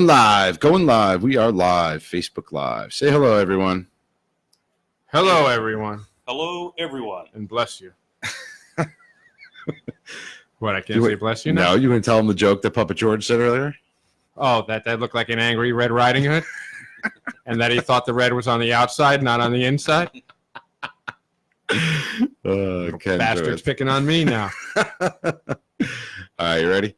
Going live. We are live. Facebook Live. Say hello, everyone. Hello, everyone. Hello, everyone. And bless you. What, I can't say bless you now? No, you can tell him the joke that Puppet George said earlier? Oh, that looked like an angry Red Riding Hood? And that he thought the red was on the outside, not on the inside? Bastard's picking on me now. All right, you ready?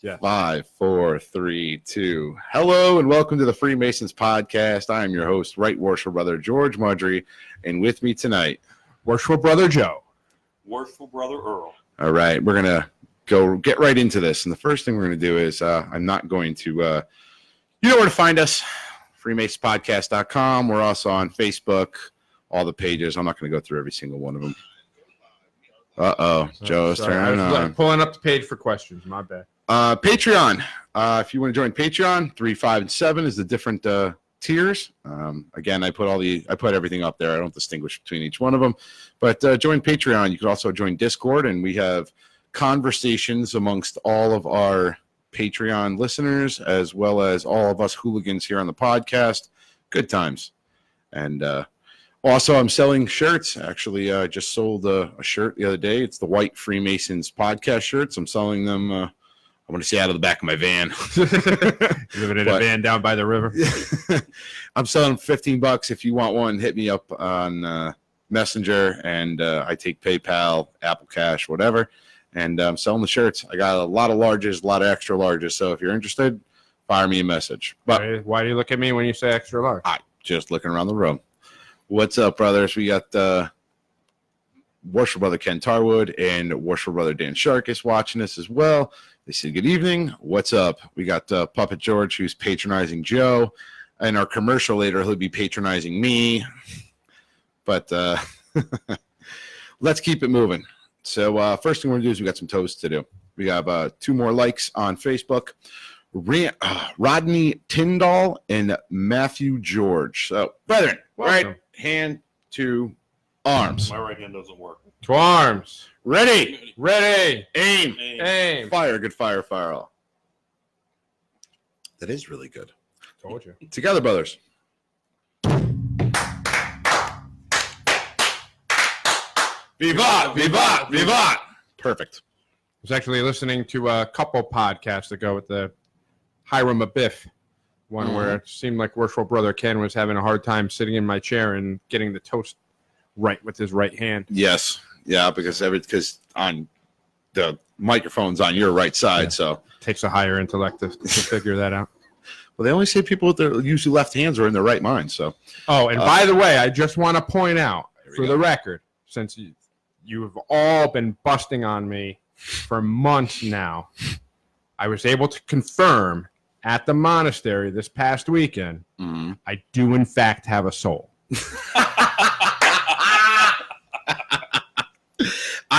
Yeah. 5, 4, 3, 2. Hello and welcome to the Freemasons podcast. I am your host, Right Worshipful Brother George Mudry, and with me tonight, Worshipful Brother Joe. Worshipful Brother Earl. All right, we're going to get right into this. And the first thing we're going to do is I'm not going to, you know where to find us, freemasonspodcast.com. We're also on Facebook, all the pages. I'm not going to go through every single one of them. Joe's turning on. Pulling up the page for questions. My bad. Patreon. If you want to join Patreon, 3, 5, and 7 is the different tiers. Again, I put everything up there. I don't distinguish between each one of them. But join Patreon. You can also join Discord, and we have conversations amongst all of our Patreon listeners, as well as all of us hooligans here on the podcast. Good times. And also, I'm selling shirts. Actually, I just sold a shirt the other day. It's the White Freemasons podcast shirts. I'm selling them. I want to say out of the back of my van. Living in a van down by the river. I'm selling $15. If you want one, hit me up on Messenger, and I take PayPal, Apple Cash, whatever. And I'm selling the shirts. I got a lot of larges, a lot of extra larges. So if you're interested, fire me a message. But why do you look at me when you say extra large? Just looking around the room. What's up, brothers? We got Worshipful Brother Ken Tarwood and Worshipful Brother Dan Sharkus watching us as well. They said good evening. What's up? We got Puppet George, who's patronizing Joe. And our commercial later, he'll be patronizing me. But let's keep it moving. So first thing we're going to do is we got some toasts to do. We have 2 more likes on Facebook. Rodney Tyndall and Matthew George. So, brethren, right hand to arms. My right hand doesn't work. To arms. Ready. Aim. Fire. Good fire all. That is really good. Told you. Together, brothers. Vivat. Perfect. I was actually listening to a couple podcasts ago with the Hiram Abiff one where it seemed like Worshipful Brother Ken was having a hard time sitting in my chair and getting the toast right with his right hand. Yes. Yeah, because on the microphone's on your right side, so it takes a higher intellect to figure that out. Well, they only say people with their usually left hands are in their right mind. So. Oh, and by the way, I just want to point out for the record, since you have all been busting on me for months now, I was able to confirm at the monastery this past weekend, I do in fact have a soul.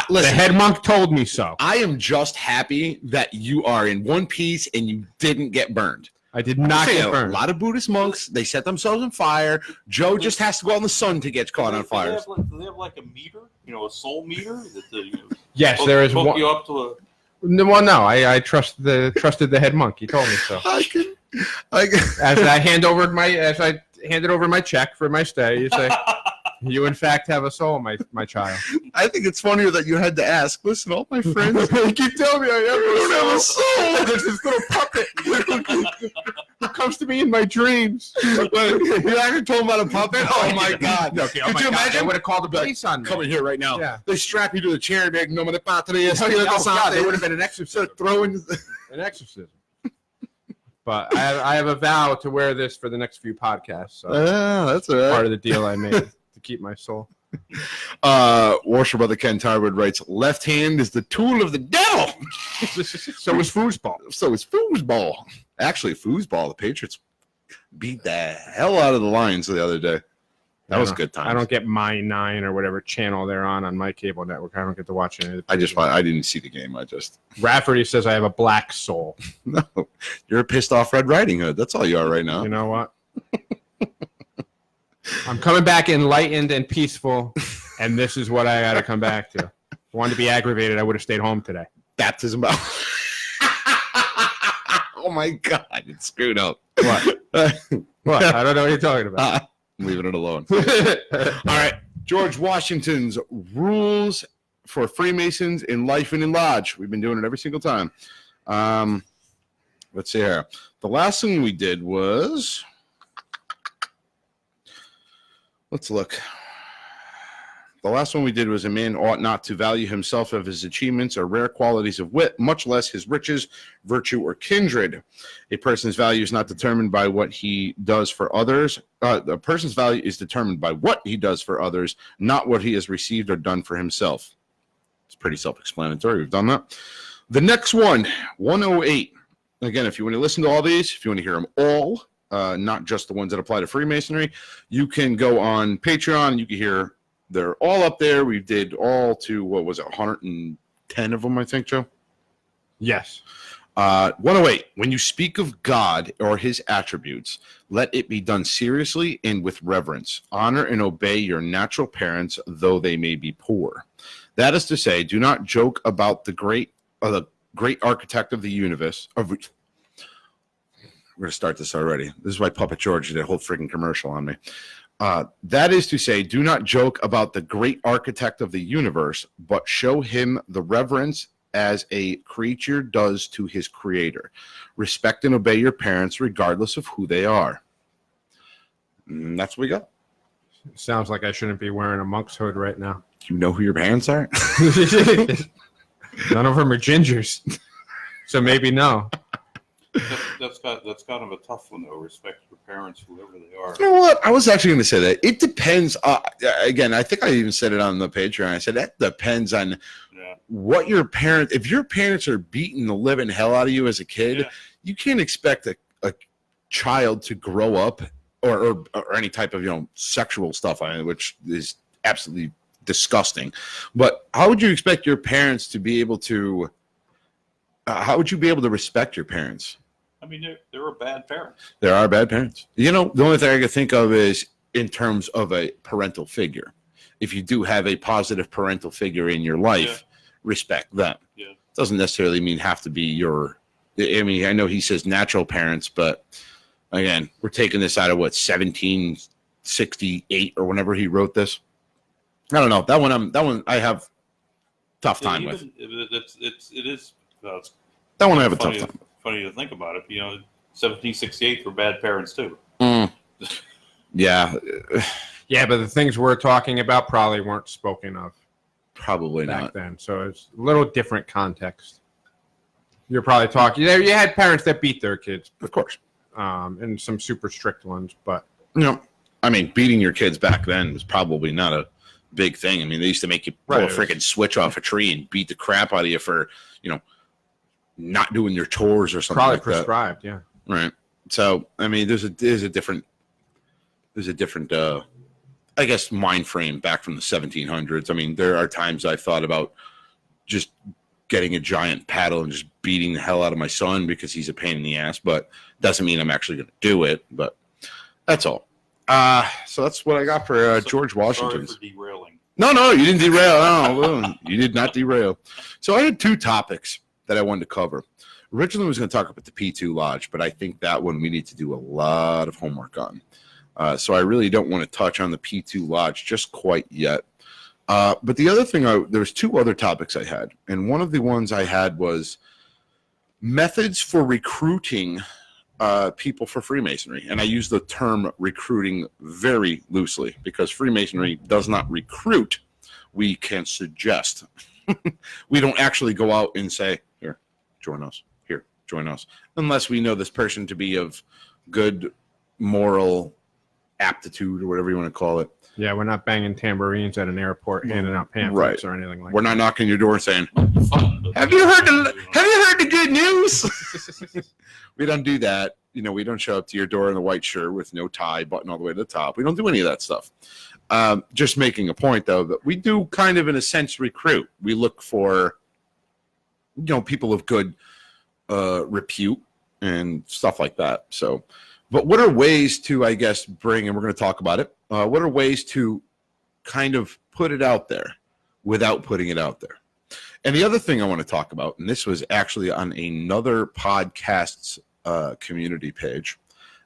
Listen, the head monk told me so. I am just happy that you are in one piece and you didn't get burned. I did not get burned. A lot of Buddhist monks, they set themselves on fire. Joe just has to go out in the sun to get caught on fire. Do they have like a meter? A soul meter? Yes, there is one. You up to a... Well, no, I trusted the head monk. He told me so. As I handed over my check for my stay, you say, "You in fact have a soul, my child." I think it's funnier that you had to ask. Listen, all my friends keep telling me I don't have a soul. There's this little puppet who comes to me in my dreams. You actually told him about a puppet? Oh my God! Okay, could you imagine? I would have called the police on me. Come in here right now. Yeah. They strap you to the chair and make nomine patria. They would have been an exorcism. An exorcism. But I have a vow to wear this for the next few podcasts. So that's all right. Part of the deal I made to keep my soul. Worshipful Brother Ken Tarwood writes, left hand is the tool of the devil. So is foosball. Actually, foosball, the Patriots beat the hell out of the Lions the other day. That was good time. I don't get my 9 or whatever channel they're on my cable network. I don't get to watch any of it. I didn't see the game. Rafferty says I have a black soul. No, you're a pissed off Red Riding Hood. That's all you are right now. You know what? I'm coming back enlightened and peaceful, and this is what I got to come back to. If I wanted to be aggravated, I would have stayed home today. Baptism. Oh my God, it's screwed up. What? What? I don't know what you're talking about. I'm leaving it alone. All right. George Washington's rules for Freemasons in life and in lodge. We've been doing it every single time. Let's see here. The last thing we did was, let's look. The last one we did was a man ought not to value himself of his achievements or rare qualities of wit, much less his riches, virtue, or kindred. A person's value is not determined by what he does for others. A person's value is determined by what he does for others, not what he has received or done for himself. It's pretty self-explanatory. We've done that. The next one, 108. Again, if you want to listen to all these, if you want to hear them all, not just the ones that apply to Freemasonry, you can go on Patreon and you can hear. They're all up there. We did all to, what was it, 110 of them, I think, Joe? Yes. 108. When you speak of God or his attributes, let it be done seriously and with reverence. Honor and obey your natural parents, though they may be poor. That is to say, do not joke about the great architect of the universe. We're going to start this already. This is why Puppet George did a whole freaking commercial on me. That is to say, do not joke about the great architect of the universe, but show him the reverence as a creature does to his creator. Respect and obey your parents regardless of who they are. And that's what we got. Sounds like I shouldn't be wearing a monk's hood right now. Do you know who your parents are? None of them are gingers. So maybe no. That's kind of a tough one, though. Respect your parents, whoever they are. You know what? I was actually going to say that. It depends. Again, I think I even said it on the Patreon. I said that depends on what your parents. If your parents are beating the living hell out of you as a kid, you can't expect a child to grow up or any type of sexual stuff, which is absolutely disgusting. But how would you expect your parents to be able to? How would you be able to respect your parents? I mean, there are bad parents. There are bad parents. The only thing I can think of is in terms of a parental figure. If you do have a positive parental figure in your life, respect them. Yeah. Doesn't necessarily mean have to be your. I mean, I know he says natural parents, but again, we're taking this out of 1768 or whenever he wrote this. I don't know. That one I have tough time with. It is. That one I have a tough time. Funny to think about it. 1768 for bad parents too. Yeah. Yeah, but the things we're talking about probably weren't spoken of. Probably back not. then. So it's a little different context. You're probably talking. You had parents that beat their kids, of course, and some super strict ones. But I mean, beating your kids back then was probably not a big thing. I mean, they used to make you pull a freaking switch off a tree and beat the crap out of you for not doing your chores or something. Probably like prescribed, that. Right. So I mean, there's a different I guess mind frame back from the 1700s. I mean, there are times I thought about just getting a giant paddle and just beating the hell out of my son because he's a pain in the ass, but doesn't mean I'm actually going to do it. But that's all. So that's what I got for George Washington. Sorry for derailing. No, you didn't derail. No, you did not derail. So I had two topics that I wanted to cover. Originally, I was going to talk about the P2 Lodge, but I think that one we need to do a lot of homework on. So I really don't want to touch on the P2 Lodge just quite yet. But the other thing, there's two other topics I had. And one of the ones I had was methods for recruiting people for Freemasonry. And I use the term recruiting very loosely because Freemasonry does not recruit. We can suggest. We don't actually go out and say, here, join us. Here, join us. Unless we know this person to be of good moral aptitude or whatever you want to call it. Yeah, we're not banging tambourines at an airport handing out pamphlets or anything like that. We're not knocking your door saying, have you heard the good news? We don't do that. We don't show up to your door in a white shirt with no tie, button all the way to the top. We don't do any of that stuff. Just making a point, though, that we do kind of, in a sense, recruit. We look for, people of good repute and stuff like that. So, but what are ways to, I guess, bring, and we're going to talk about it, what are ways to kind of put it out there without putting it out there? And the other thing I want to talk about, and this was actually on another podcast's community page,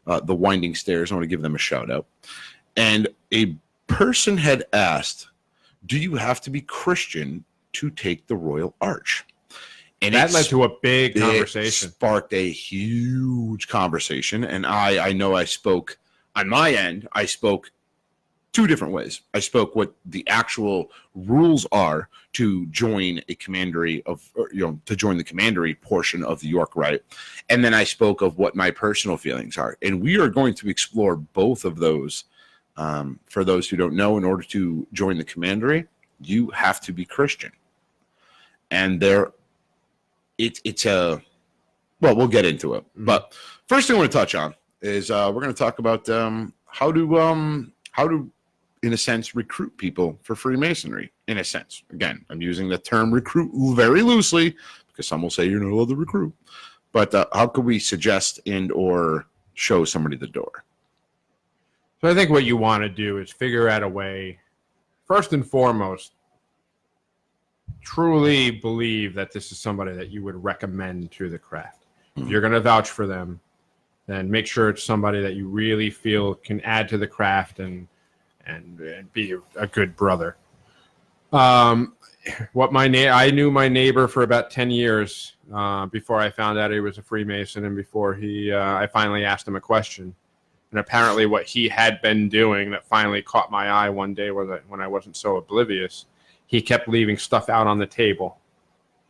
the Winding Stairs. I want to give them a shout out. And a person had asked, do you have to be Christian to take the Royal Arch? And that led to a big conversation. It sparked a huge conversation. And I know I spoke on my end. I spoke two different ways. I spoke what the actual rules are to join a commandery to join the commandery portion of the York Rite. And then I spoke of what my personal feelings are. And we are going to explore both of those. For those who don't know, in order to join the commandery, you have to be Christian. And we'll get into it. Mm-hmm. But first thing I want to touch on is we're going to talk about how to, in a sense, recruit people for Freemasonry. In a sense, again, I'm using the term recruit very loosely because some will say you're not allowed to recruit. But how could we suggest or show somebody the door? So I think what you want to do is figure out a way, first and foremost, truly believe that this is somebody that you would recommend to the craft. If you're going to vouch for them, then make sure it's somebody that you really feel can add to the craft and be a good brother. I knew my neighbor for about 10 years before I found out he was a Freemason and before I finally asked him a question. And apparently what he had been doing that finally caught my eye one day when I wasn't so oblivious, he kept leaving stuff out on the table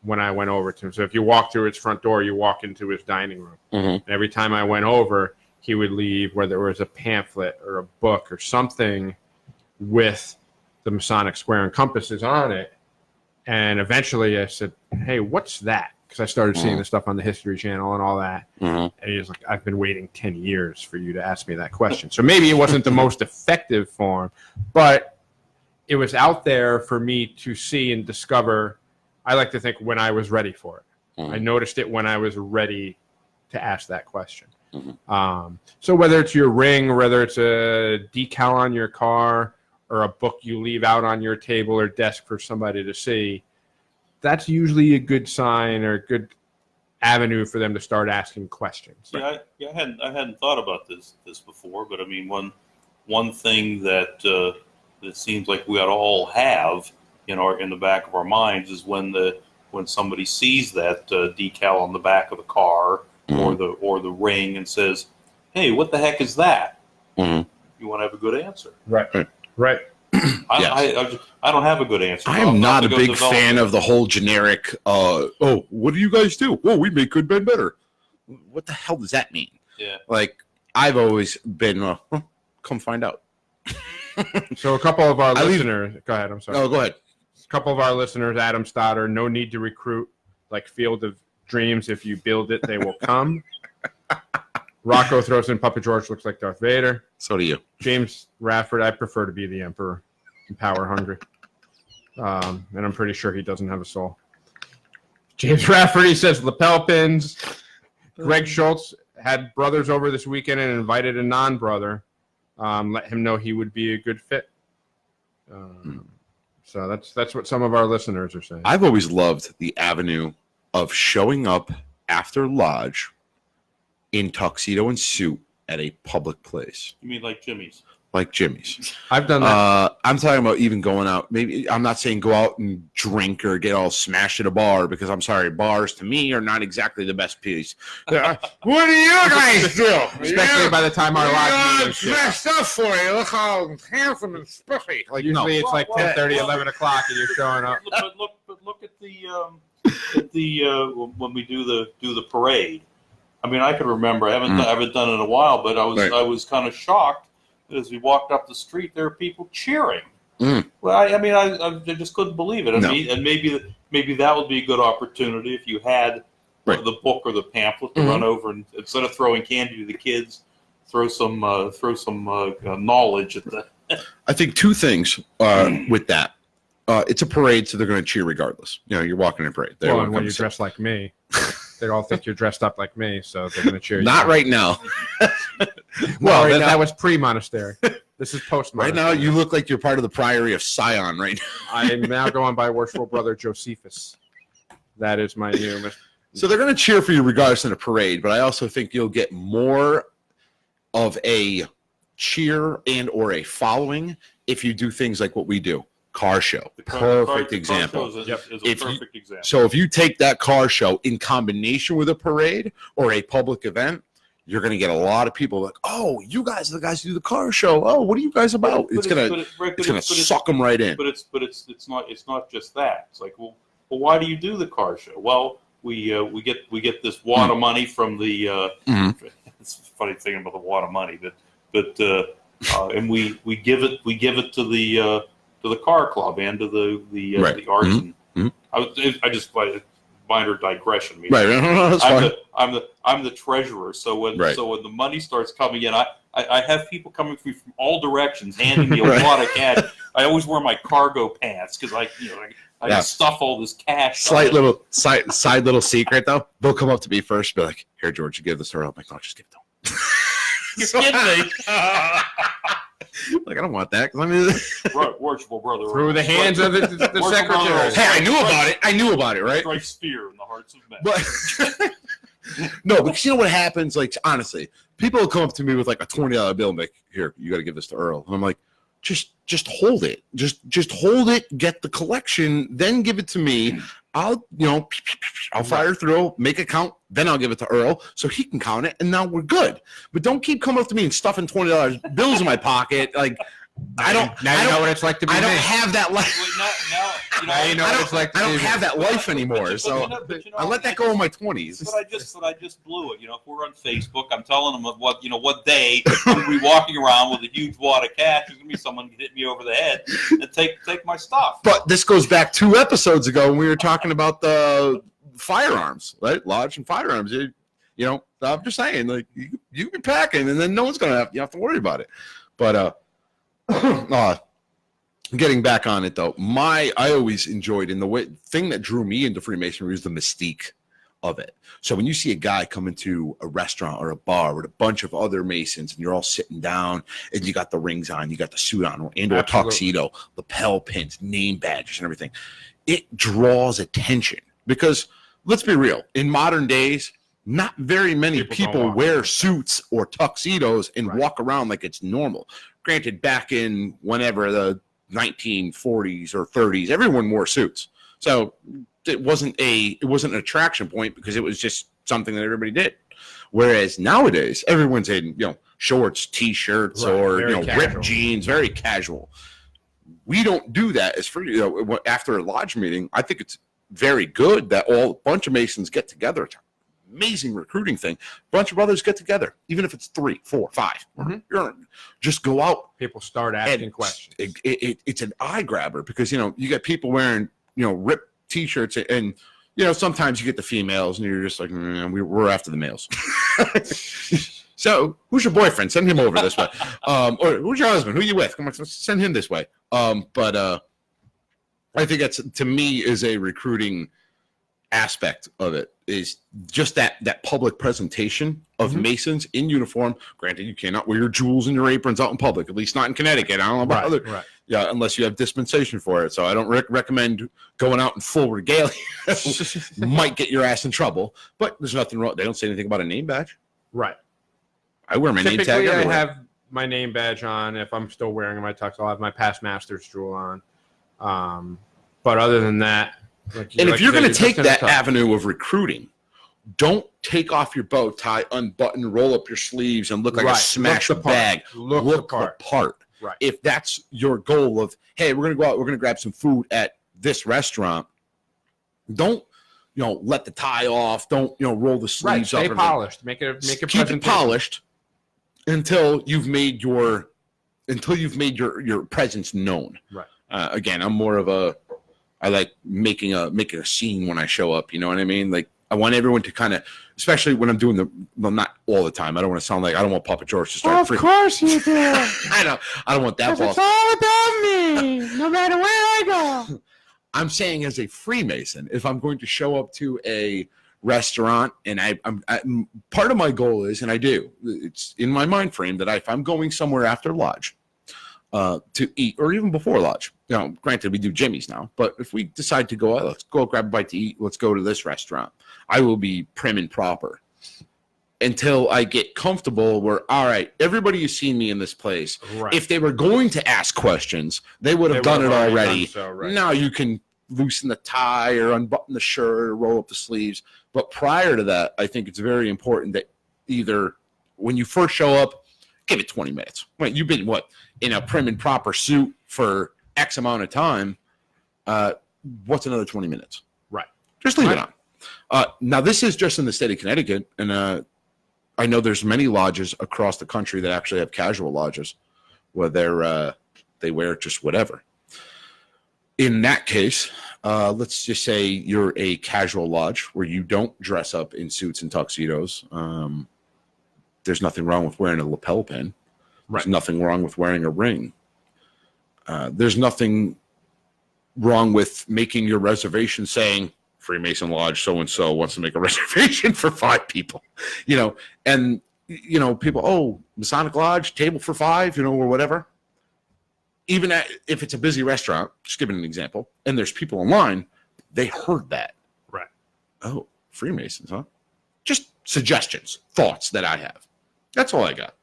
when I went over to him. So if you walk through his front door, you walk into his dining room. Mm-hmm. And every time I went over, he would leave, whether it was a pamphlet or a book or something with the Masonic square and compasses on it. And eventually I said, hey, what's that? Because I started seeing the stuff on the History Channel and all that. Mm-hmm. And he was like, I've been waiting 10 years for you to ask me that question. So maybe it wasn't the most effective form, but it was out there for me to see and discover. I like to think when I was ready for it. Mm-hmm. I noticed it when I was ready to ask that question. Mm-hmm. So whether it's your ring, or whether it's a decal on your car, or a book you leave out on your table or desk for somebody to see, that's usually a good sign or a good avenue for them to start asking questions. Yeah, I hadn't thought about this before, but I mean, one thing that seems like we ought to all have in the back of our minds is when somebody sees that decal on the back of the car mm-hmm. or the ring and says, "Hey, what the heck is that?" Mm-hmm. You want to have a good answer, right? I don't have a good answer. I'm not a big fan of the whole generic, what do you guys do? Oh, we make good men better. What the hell does that mean? Yeah. Like, I've always been, come find out. So a couple of our listeners, go ahead, I'm sorry. No, go ahead. A couple of our listeners, Adam Stoddard, no need to recruit, like Field of Dreams. If you build it, they will come. Rocco throws in Papa George looks like Darth Vader. So do you. James Rafford, I prefer to be the Emperor. I'm power hungry. And I'm pretty sure he doesn't have a soul. James Rafford, he says lapel pins. Greg Schultz had brothers over this weekend and invited a non-brother. Let him know he would be a good fit. So that's what some of our listeners are saying. I've always loved the avenue of showing up after lodge in tuxedo and suit at a public place. You mean like Jimmy's? Like Jimmy's. I've done that. I'm talking about even going out. Maybe I'm not saying go out and drink or get all smashed at a bar, because I'm sorry, bars to me are not exactly the best piece. What do you guys do? Especially by the time our lodge meeting's dressed up for you. Look how handsome and spiffy. Like usually it's like 10:30, 11 o'clock, and you're showing up. But look at the when we do the parade. I mean, I can remember. I haven't done it in a while, but I was kind of shocked that as we walked up the street, there were people cheering. Mm. Well, I just couldn't believe it. And maybe that would be a good opportunity if you had the book or the pamphlet to run over and instead of throwing candy to the kids, throw some knowledge at the. I think two things with that. It's a parade, so they're going to cheer regardless. You know, you're walking in a parade. Well, and when you're dressed like me. They all think you're dressed up like me, so they're going to cheer you. Not right now. Well, that was pre-monastery. This is post-monastery. Right now, you look like you're part of the Priory of Sion right now. I am now going by Worshipful Brother Josephus. That is my new... So they're going to cheer for you regardless of the parade, but I also think you'll get more of a cheer and or a following if you do things like what we do. Car show. Perfect example. Is a perfect example. So if you take that car show in combination with a parade or a public event, you're going to get a lot of people like, oh, you guys are the guys who do the car show. Oh, what are you guys about? It's going to suck them right in. But it's not just that. It's like, well, why do you do the car show? Well, we get this wad of money from the. It's a funny thing about the wad of money, but and we give it to the car club and to the arts. I just minor digression. I'm the treasurer, so when the money starts coming in, I have people coming from all directions, handing me a wad of cash. I always wear my cargo pants because I stuff all this cash. Side little secret though. They'll come up to me first, and be like, "Here, George, you give this to her." I'm like, "No, just give it to him." You're kidding me. Like, I don't want that. Worshipful brother. Through the hands of the secretary. Hey, I knew about it, right? Strikes fear in the hearts of men. But no, because you know what happens? Like, honestly, people will come up to me with like a $20 bill and be like, "Here, you got to give this to Earl." And I'm like, just hold it. Just hold it. Get the collection, then give it to me. I'll fire through, make a count, then I'll give it to Earl so he can count it, and now we're good. But don't keep coming up to me and stuffing $20 bills in my pocket. Like, I don't know what it's like to be. I don't have that life. I don't have that life anymore. So I let that go in my 20s. But I just blew it. If we're on Facebook, I'm telling them what day I'm gonna be walking around with a huge wad of cash. There's gonna be someone hit me over the head and take my stuff. Be this goes back 2 episodes ago when we were talking about the firearms, right? Lodge and firearms. I'm just saying, like, you can pack it, and then no one's gonna have to worry about it. But getting back on it though, I always enjoyed, and the thing that drew me into Freemasonry was the mystique of it. So when you see a guy come into a restaurant or a bar with a bunch of other Masons, and you're all sitting down, and you got the rings on, you got the suit on, and or a tuxedo, lapel pins, name badges, and everything, it draws attention. Because let's be real, in modern days, not very many people wear suits or tuxedos and walk around like it's normal. Granted, back in whenever the 1940s or 30s, everyone wore suits. So it wasn't an attraction point because it was just something that everybody did. Whereas nowadays, everyone's in shorts, t-shirts, or ripped jeans, very casual. We don't do that as free. After a lodge meeting, I think it's very good that a bunch of Masons get together. It's an amazing recruiting thing. A bunch of brothers get together, even if it's 3, 4, 5. Just go out. People start asking questions. It's an eye grabber because you get people wearing ripped t-shirts, and sometimes you get the females, and you're just like, we're after the males. So who's your boyfriend? Send him over this way. Or who's your husband? Who are you with? Come on, send him this way. But I think that's, to me, is a recruiting aspect of it, is just that public presentation of Masons in uniform. Granted, you cannot wear your jewels and your aprons out in public, at least not in Connecticut. I don't know about unless you have dispensation for it. So I don't recommend going out in full regalia. Might get your ass in trouble, but there's nothing wrong. They don't say anything about a name badge. Right. I wear my name tag everywhere. I have my name badge on. If I'm still wearing my tux, I'll have my past master's jewel on. But other than that, if you're going to take that avenue of recruiting, don't take off your bow tie, unbutton, roll up your sleeves, and look like a smashed bag. Look the part. Right. If that's your goal of, hey, we're going to go out, we're going to grab some food at this restaurant, don't let the tie off. Don't roll the sleeves up. Stay polished. Make it keep it polished until you've made your presence known. Right. Again, I'm more of I like making a scene when I show up. You know what I mean? Like, I want everyone to kind of, especially when I'm doing not all the time. I don't want to sound like, I don't want Papa George to start. Of course you do. I don't want that. It's all about me, no matter where I go. I'm saying, as a Freemason, if I'm going to show up to a restaurant, and I'm part of my goal is, and I do, it's in my mind frame that if I'm going somewhere after lodge, to eat, or even before lodge. Granted, we do Jimmy's now, but if we decide to go, let's go grab a bite to eat. Let's go to this restaurant. I will be prim and proper until I get comfortable where, all right, everybody who's seen me in this place, right. If they were going to ask questions, they would have done it already. Right. Now you can loosen the tie or unbutton the shirt or roll up the sleeves. But prior to that, I think it's very important that either when you first show up, give it 20 minutes. Right? You've been, in a prim and proper suit for X amount of time. What's another 20 minutes? Right. Just leave it on. Now, this is just in the state of Connecticut, and I know there's many lodges across the country that actually have casual lodges where they wear just whatever. In that case, let's just say you're a casual lodge where you don't dress up in suits and tuxedos. There's nothing wrong with wearing a lapel pin. Right. There's nothing wrong with wearing a ring. There's nothing wrong with making your reservation saying Freemason Lodge so-and-so wants to make a reservation for 5 people, and, people, Masonic Lodge, table for 5, or whatever. Even if it's a busy restaurant, just giving an example, and there's people in line, they heard that. Right. Oh, Freemasons, huh? Just suggestions, thoughts that I have. That's all I got.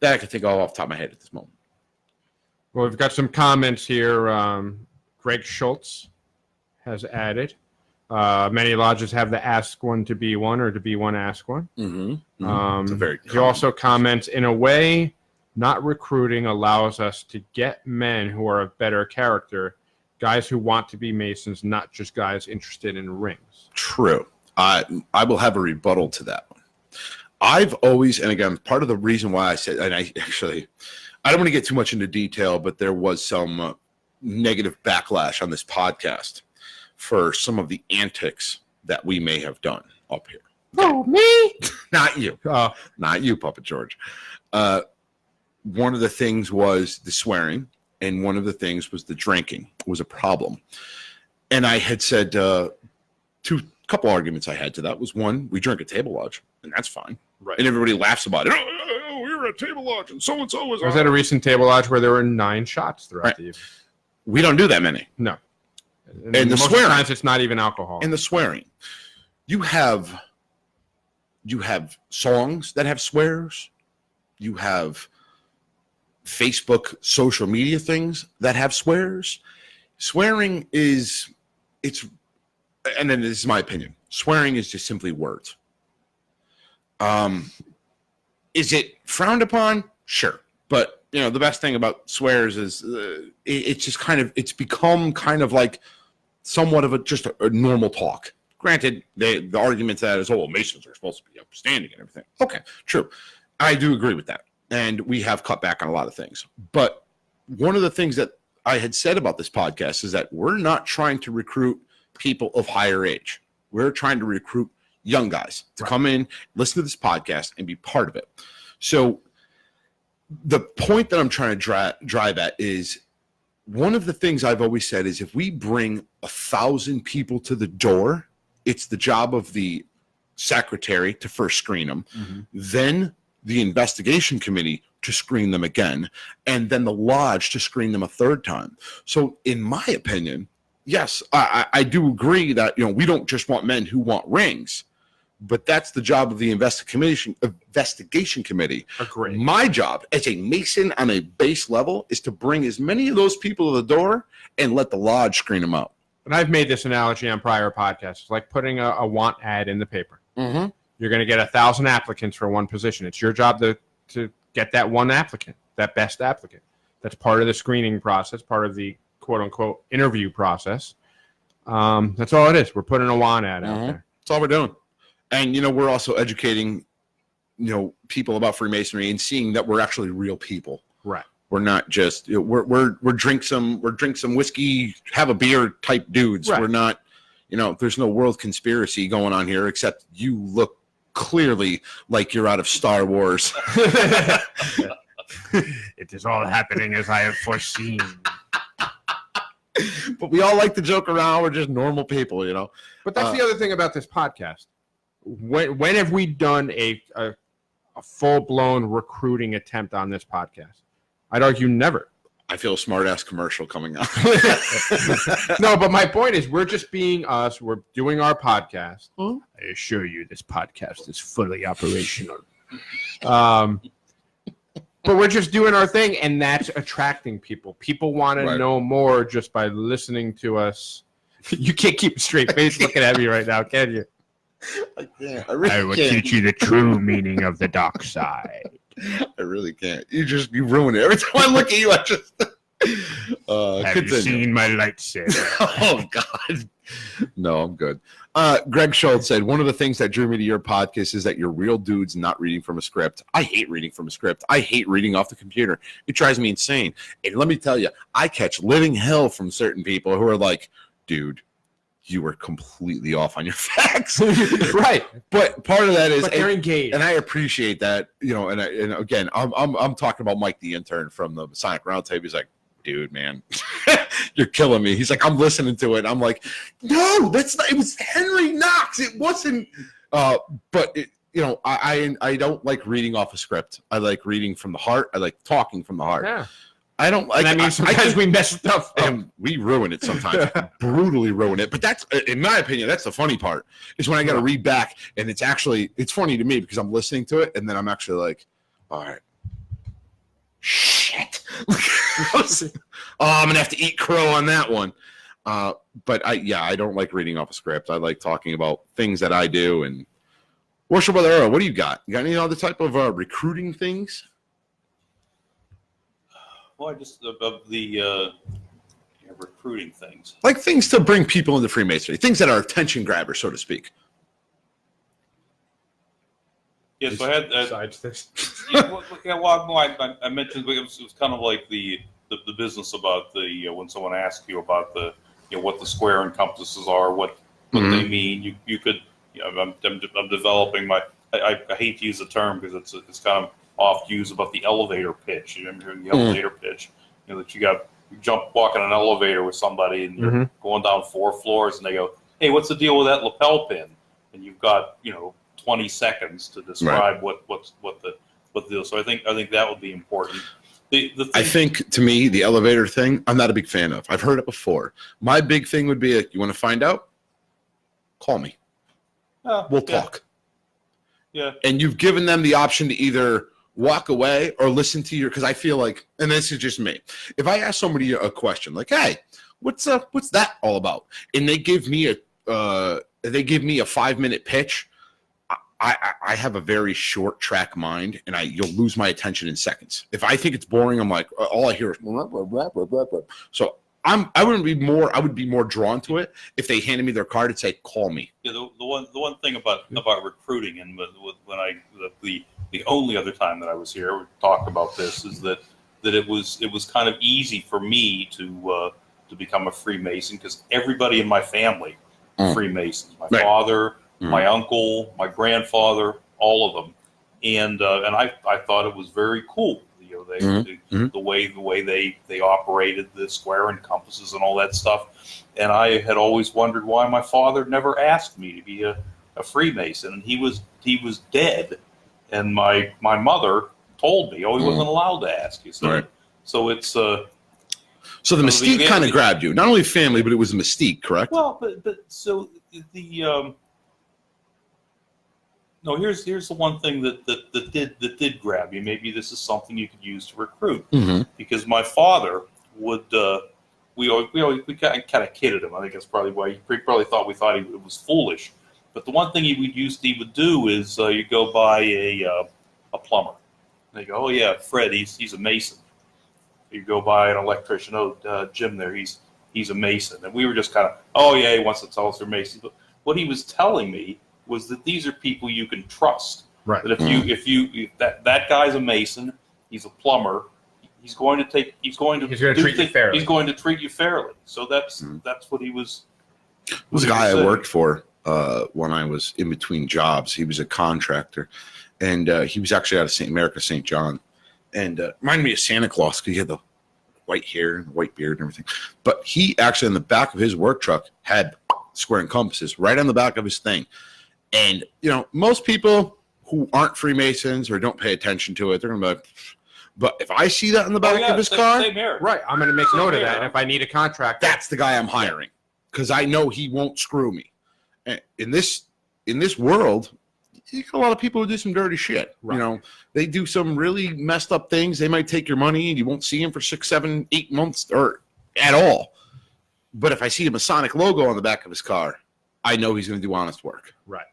That I can think of off the top of my head at this moment. Well, we've got some comments here. Greg Schultz has added. Many lodges have the ask one to be one or to be one ask one. Mm-hmm. Mm-hmm. He also comments, in a way, not recruiting allows us to get men who are of better character, guys who want to be Masons, not just guys interested in rings. True. I will have a rebuttal to that one. I've always, and again, part of the reason why I said, and I don't want to get too much into detail, but there was some negative backlash on this podcast for some of the antics that we may have done up here. Oh, me? Not you. Not you, Puppet George. One of the things was the swearing, and one of the things was the drinking was a problem. And I had said couple arguments I had to that was, one, we drink at table lodge, and that's fine. Right. And everybody laughs about it. Oh, we were at table lodge, and so-and-so was at a recent table lodge where there were 9 shots throughout the evening. We don't do that many. No. And the swearing. Times it's not even alcohol. And the swearing. You have songs that have swears. You have Facebook social media things that have swears. Swearing is, and then this is my opinion, swearing is just simply words. Is it frowned upon? Sure. But, the best thing about swears is it's just it's become kind of like somewhat of just a normal talk. Granted, the argument to that is, Masons are supposed to be upstanding and everything. Okay, true. I do agree with that. And we have cut back on a lot of things. But one of the things that I had said about this podcast is that we're not trying to recruit people of higher age. We're trying to recruit young guys to come in, listen to this podcast, and be part of it. So the point that I'm trying to drive at is, one of the things I've always said is, if we bring 1,000 people to the door, it's the job of the secretary to first screen them, then the investigation committee to screen them again, and then the lodge to screen them a third time. So in my opinion, yes, I do agree that, we don't just want men who want rings, but that's the job of the investigation committee. Agreed. My job as a Mason on a base level is to bring as many of those people to the door and let the lodge screen them out. And I've made this analogy on prior podcasts. It's like putting a want ad in the paper. Mm-hmm. You're going to get 1,000 applicants for one position. It's your job to get that one applicant, that best applicant. That's part of the screening process, part of the quote-unquote interview process. That's all it is. We're putting a want ad out there. That's all we're doing. And, we're also educating, people about Freemasonry and seeing that we're actually real people. Right. We're not just, we're drink some whiskey, have a beer type dudes. Right. We're not, there's no world conspiracy going on here, except you look clearly like you're out of Star Wars. It is all happening as I have foreseen. But we all like to joke around. We're just normal people, But that's the other thing about this podcast. When have we done a full-blown recruiting attempt on this podcast? I'd argue never. I feel a smart ass commercial coming up. No, but my point is, we're just being us. We're doing our podcast. I assure you, this podcast is fully operational. But we're just doing our thing, and that's attracting people. People want to know more just by listening to us. You can't keep a straight face looking at me right now, can you? I can't. I really will can't. teach you the true meaning of the dark side. I really can't. You ruin it. Every time I look at you, I just have you seen my lightsaber? Oh God. No, I'm good. Greg Schultz said, one of the things that drew me to your podcast is that you're real dudes not reading from a script. I hate reading from a script. I hate reading off the computer. It drives me insane. And let me tell you, I catch living hell from certain people who are like, dude, you were completely off on your facts. Right. But part of that is, but they're engaged. And I appreciate that, and again, I'm talking about Mike the intern from the Masonic Roundtable. He's like, dude, man, you're killing me. He's like, I'm listening to it. I'm like, no, that's not, it was Henry Knox. It wasn't, but it, I don't like reading off a script. I like reading from the heart. I like talking from the heart. Yeah. I don't like. I mean, sometimes we mess stuff up. And we ruin it sometimes, brutally ruin it. But that's, in my opinion, that's the funny part. Is when I got to read back, and it's funny to me because I'm listening to it, and then I'm actually like, all right, shit. I'm gonna have to eat crow on that one. But I don't like reading off a script. I like talking about things that I do. And Worship Brother Earl, what do you got? You got any other type of recruiting things? Well, just of the recruiting things. Like things to bring people into Freemasonry, things that are attention grabbers, so to speak. Yes, I had. Besides this. I mentioned it was kind of like the business about when someone asks you about what the square and compasses are, what they mean. You could. I'm developing my. I hate to use the term because it's kind of oft used about the elevator pitch. You remember hearing the elevator pitch? That you walk in an elevator with somebody and you're going down 4 floors and they go, hey, what's the deal with that lapel pin? And you've got 20 seconds to describe what the deal. So I think that would be important. I think to me the elevator thing I'm not a big fan of. I've heard it before. My big thing would be you want to find out? Call me. We'll talk. Yeah. And you've given them the option to either walk away or listen to your, because I feel like, and this is just me, if I ask somebody a question like, hey, what's that all about? And they give me a 5-minute pitch, I have a very short track mind, and you'll lose my attention in seconds. If I think it's boring, I'm like, all I hear is blah, blah, blah, blah, blah, blah. So I would be more drawn to it if they handed me their card and say, call me. Yeah, the one thing about recruiting, and when the only other time that I was here, we talked about this, is that it was kind of easy for me to become a Freemason because everybody in my family are Freemasons. My father, my uncle, my grandfather, all of them, and I thought it was very cool. The way they operated the square and compasses and all that stuff, and I had always wondered why my father never asked me to be a Freemason, and he was dead, and my mother told me, he wasn't allowed to ask you. So so it's so the mystique kind of grabbed you, not only family, but it was a mystique, correct? Well, but so the no, here's the one thing that did grab you. Maybe this is something you could use to recruit, because my father would we kind of kidded him. I think that's probably why he probably thought it was foolish. But the one thing he would do is you go by a plumber. And they go, oh yeah, Fred, he's a mason. You go by an electrician, Jim there, he's a mason. And we were just kind of, oh yeah, he wants to tell us they're masons. But what he was telling me was that these are people you can trust. Right. That if that guy's a mason, he's a plumber, he's going to treat you fairly. So that's what he was. There was a guy I worked for when I was in between jobs. He was a contractor, and he was actually out of St. John, and reminded me of Santa Claus because he had the white hair and white beard and everything. But he actually, in the back of his work truck, had square and compasses right on the back of his thing. And, most people who aren't Freemasons or don't pay attention to it, they're going to be like, But if I see that in the back of his car, same here. Right. I'm going to make note of that. And if I need a contract, that's the guy I'm hiring because I know he won't screw me. And in this world, you got a lot of people who do some dirty shit. Right. You know, they do some really messed up things. They might take your money and you won't see him for 6, 7, 8 months or at all. But if I see a Masonic logo on the back of his car, I know he's going to do honest work. Right.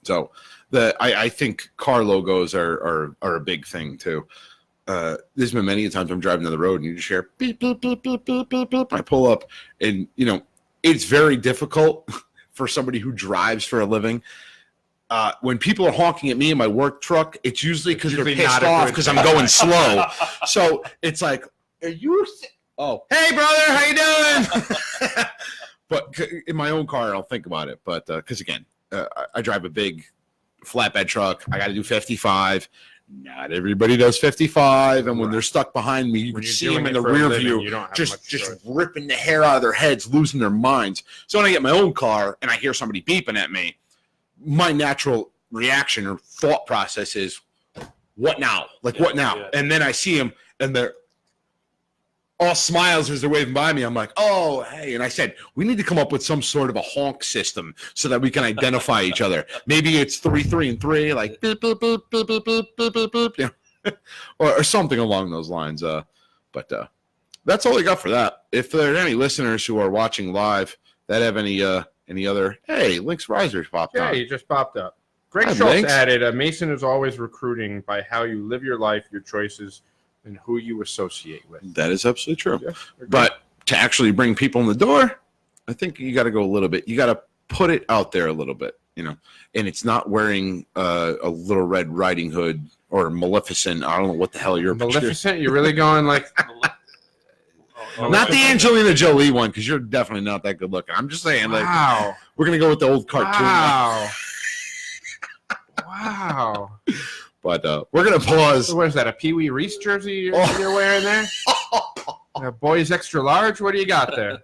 So I think car logos are a big thing too. There's been many times I'm driving down the road and you just hear beep, beep, beep, beep, beep, beep, beep. I pull up and, you know, it's very difficult for somebody who drives for a living. When people are honking at me in my work truck, it's usually because they're pissed off because I'm going slow. So it's like, are you? Oh, hey, brother, how you doing? But in my own car, I'll think about it. But because, again, I drive a big flatbed truck. I got to do 55. Not everybody does 55. And when they're stuck behind me, you can see them in the rear view just ripping the hair out of their heads, losing their minds. So when I get my own car and I hear somebody beeping at me, my natural reaction or thought process is, what now? Like, what now? Yeah. And then I see them and they're all smiles as they're waving by me. I'm like, oh, hey. And I said, we need to come up with some sort of a honk system so that we can identify each other. Maybe it's 3, 3, and 3, like boop, boop, boop, boop, boop, boop, boop, boop, boop, you know? or something along those lines. But that's all I got for that. If there are any listeners who are watching live that have any other, hey, Link's Risers popped up. Yeah, he just popped up. Greg Schultz added, a Mason is always recruiting by how you live your life, your choices, and who you associate with. That is absolutely true. Yeah, but to actually bring people in the door, I think you got to go a little bit. You got to put it out there a little bit, you know. And it's not wearing a Little Red Riding Hood or Maleficent. I don't know what the hell you're Maleficent? You're really going like... Not the Angelina Jolie one, because you're definitely not that good looking. I'm just saying, like, we're going to go with the old cartoon. Wow. But we're going to pause. So what is that, a Pee Wee Reese jersey you're wearing there? Boys extra large? What do you got there?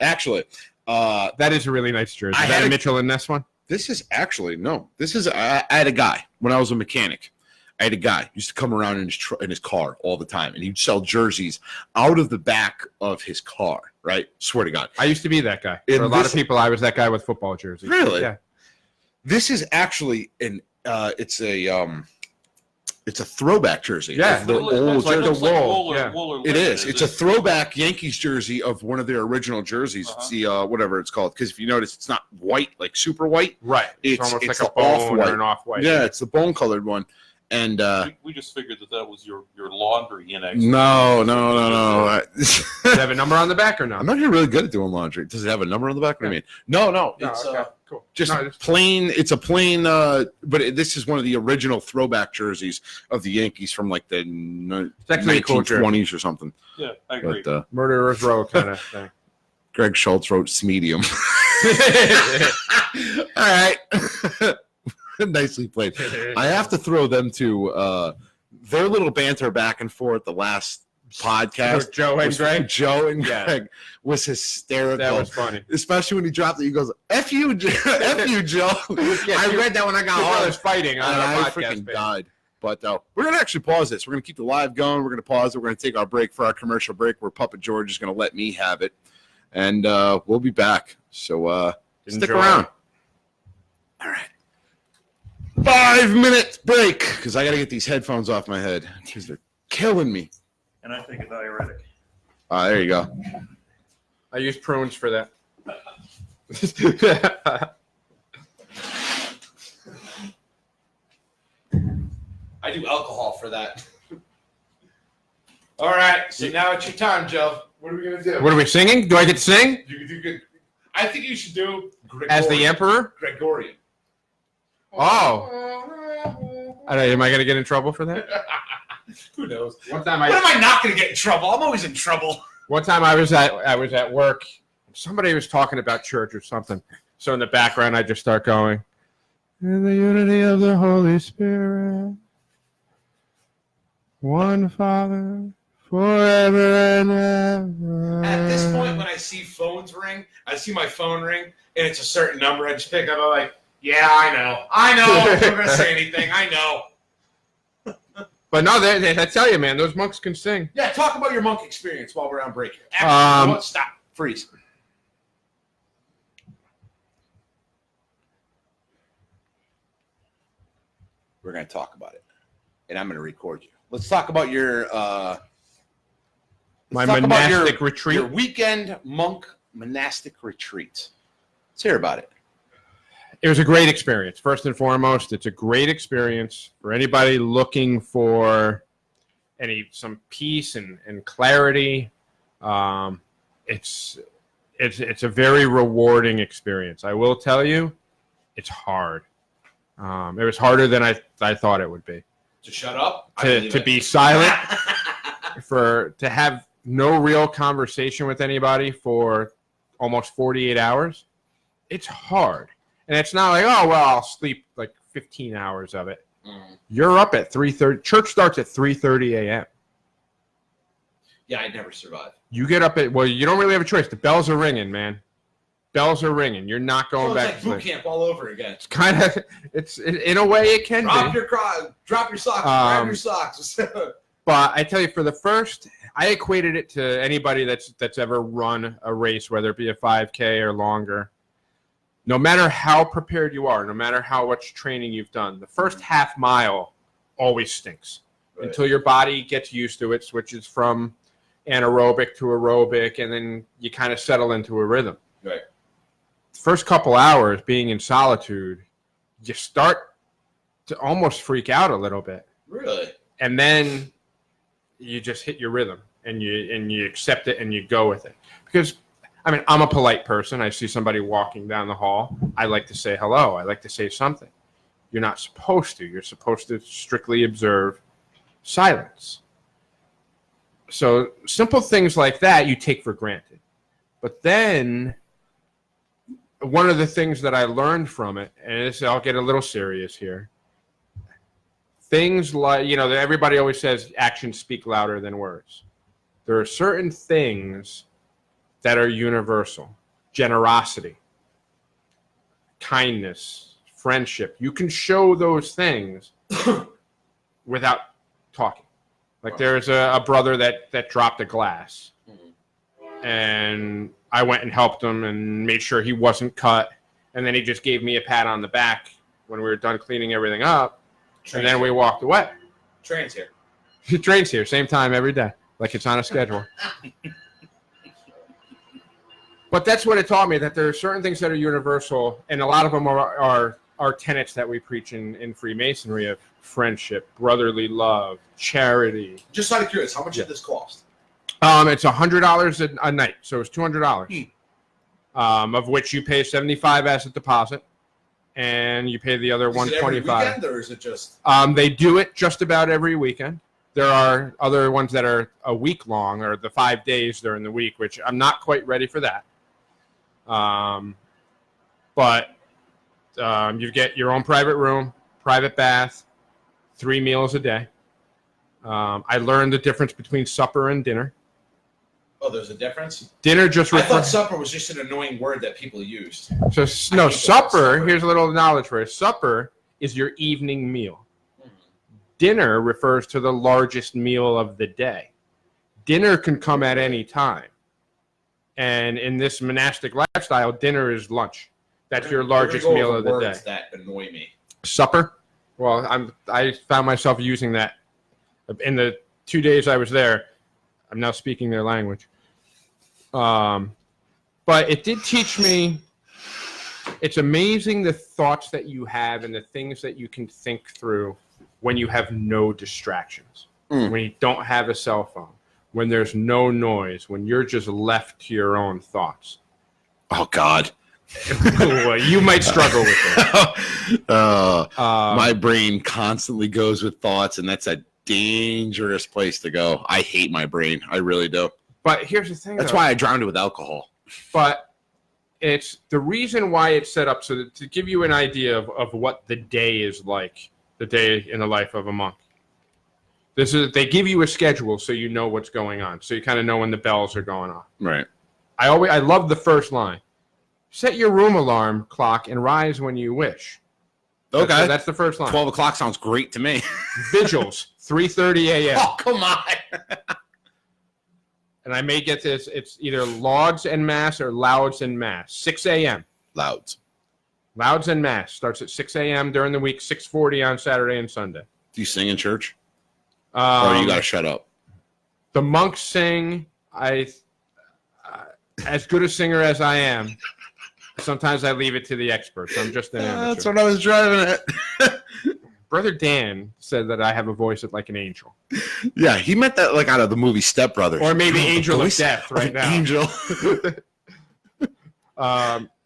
Actually, that is a really nice jersey. Is that a Mitchell and Ness one? This is actually, no. This is, I had a guy when I was a mechanic. I had a guy who used to come around in his car all the time, and he'd sell jerseys out of the back of his car, right? Swear to God. I used to be that guy. For a lot of people, I was that guy with football jerseys. Really? Yeah. This is actually it's a throwback jersey. Yeah, the old like jersey. Wool it is. It's a throwback Yankees jersey of one of their original jerseys. It's the whatever it's called. Because if you notice, it's not white, like super white. Right. It's almost like a bone or an off-white. Yeah, it's the bone-colored one. And we just figured that was your laundry index. No. Does it have a number on the back or not? I'm not even really good at doing laundry. Does it have a number on the back? What do you mean? No. It's okay. Cool. Just plain. It's a plain. But this is one of the original throwback jerseys of the Yankees from like the 1920s or something. Yeah, I agree. But, Murderer's Row kind of thing. Greg Schultz wrote Smedium. All right. Nicely played. I have to throw them to their little banter back and forth the last podcast. Joe and Greg was hysterical. That was funny. Especially when he dropped it. He goes, F you, Joe. I read that when I got home. I was fighting on I freaking died. But we're going to actually pause this. We're going to keep the live going. We're going to pause it. We're going to take our break for our commercial break where Puppet George is going to let me have it. And we'll be back. So stick around. All right. 5-minute break because I got to get these headphones off my head because they're killing me. And I take a diuretic. There you go. I use prunes for that. I do alcohol for that. All right, so now it's your time, Joe. What are we gonna do? What are we singing? Do I get to sing? I think you should do Gregorian. As the Emperor? Gregorian. Oh. Am I going to get in trouble for that? Who knows? One time when am I not going to get in trouble? I'm always in trouble. One time I was at work. Somebody was talking about church or something. So in the background, I just start going, in the unity of the Holy Spirit, one Father, forever and ever. At this point, when I see phones ring, I see my phone ring, and it's a certain number. I just pick up. I'm like, yeah, I know. I'm not going to say anything. I know. But no, I tell you, man, those monks can sing. Yeah, talk about your monk experience while we're on break here. Actually, stop. Freeze. We're going to talk about it, and I'm going to record you. Let's talk about your my monastic retreat. Your weekend monk monastic retreat. Let's hear about it. It was a great experience. First and foremost, it's a great experience for anybody looking for some peace and clarity. It's a very rewarding experience. I will tell you, it's hard. It was harder than I thought it would be. To shut up? To be silent, to have no real conversation with anybody for almost 48 hours. It's hard. And it's not like, oh, well, I'll sleep like 15 hours of it. You're up at 3:30. Church starts at 3:30 a.m. Yeah, I'd never survive. You get up at, well, you don't really have a choice. The bells are ringing, man. Bells are ringing. You're not going back to sleep. It's like boot camp all over again. It's kind of, in a way it can drop be. Drop your socks, grab your socks. But I tell you, for the first, I equated it to anybody that's ever run a race, whether it be a 5K or longer. No matter how prepared you are, no matter how much training you've done, the first half mile always stinks until your body gets used to it, switches from anaerobic to aerobic, and then you kind of settle into a rhythm. Right. The first couple hours being in solitude, you start to almost freak out a little bit. Really? And then you just hit your rhythm and you accept it and you go with it. Because I mean, I'm a polite person. I see somebody walking down the hall. I like to say hello. I like to say something. You're not supposed to. You're supposed to strictly observe silence. So simple things like that you take for granted. But then one of the things that I learned from it, and I'll get a little serious here, things like, everybody always says actions speak louder than words. There are certain things that are universal. Generosity, kindness, friendship. You can show those things without talking. Like there's a brother that dropped a glass. And I went and helped him and made sure he wasn't cut. And then he just gave me a pat on the back when we were done cleaning everything up. And then we walked away. Train's here. He trains here, same time every day. Like it's on a schedule. But that's what it taught me, that there are certain things that are universal, and a lot of them are tenets that we preach in Freemasonry of friendship, brotherly love, charity. Just out of curiosity, how much did this cost? It's $100 a night, so it's $200, of which you pay $75 as a deposit, and you pay the other $125. Is it every weekend, or is it just? They do it just about every weekend. There are other ones that are a week long, or the 5 days during the week, which I'm not quite ready for that. But you get your own private room, private bath, 3 meals a day. I learned the difference between supper and dinner. Oh, there's a difference? Dinner just I thought supper was just an annoying word that people used. So no, supper, here's a little knowledge for you. Supper is your evening meal. Dinner refers to the largest meal of the day. Dinner can come at any time. And in this monastic lifestyle, dinner is lunch. That's your largest meal of the day. That annoy me. Supper? Well, I found myself using that in the 2 days I was there. I'm now speaking their language. But it did teach me, it's amazing the thoughts that you have and the things that you can think through when you have no distractions, when you don't have a cell phone, when there's no noise, when you're just left to your own thoughts. Oh, God. You might struggle with it. My brain constantly goes with thoughts, and that's a dangerous place to go. I hate my brain. I really do. But here's the thing. That's why I drowned it with alcohol. But it's the reason why it's set up so that, to give you an idea of what the day is like, the day in the life of a monk. They give you a schedule so you know what's going on. So you kind of know when the bells are going off. Right. I love the first line. Set your room alarm clock and rise when you wish. Okay. That's the first line. 12 o'clock sounds great to me. Vigils, 3:30 a.m. Oh, come on. And I may get this. It's either Lauds and Mass or Louds and Mass. 6 a.m. Louds. Louds and Mass starts at 6 a.m. during the week, 6:40 on Saturday and Sunday. Do you sing in church? Or you got to shut up? The monks sing. As good a singer as I am, sometimes I leave it to the experts. I'm just an amateur. That's what I was driving at. Brother Dan said that I have a voice like an angel. Yeah, he meant that like out of the movie Step Brothers. Or maybe Angel of Voice Death right now. Angel.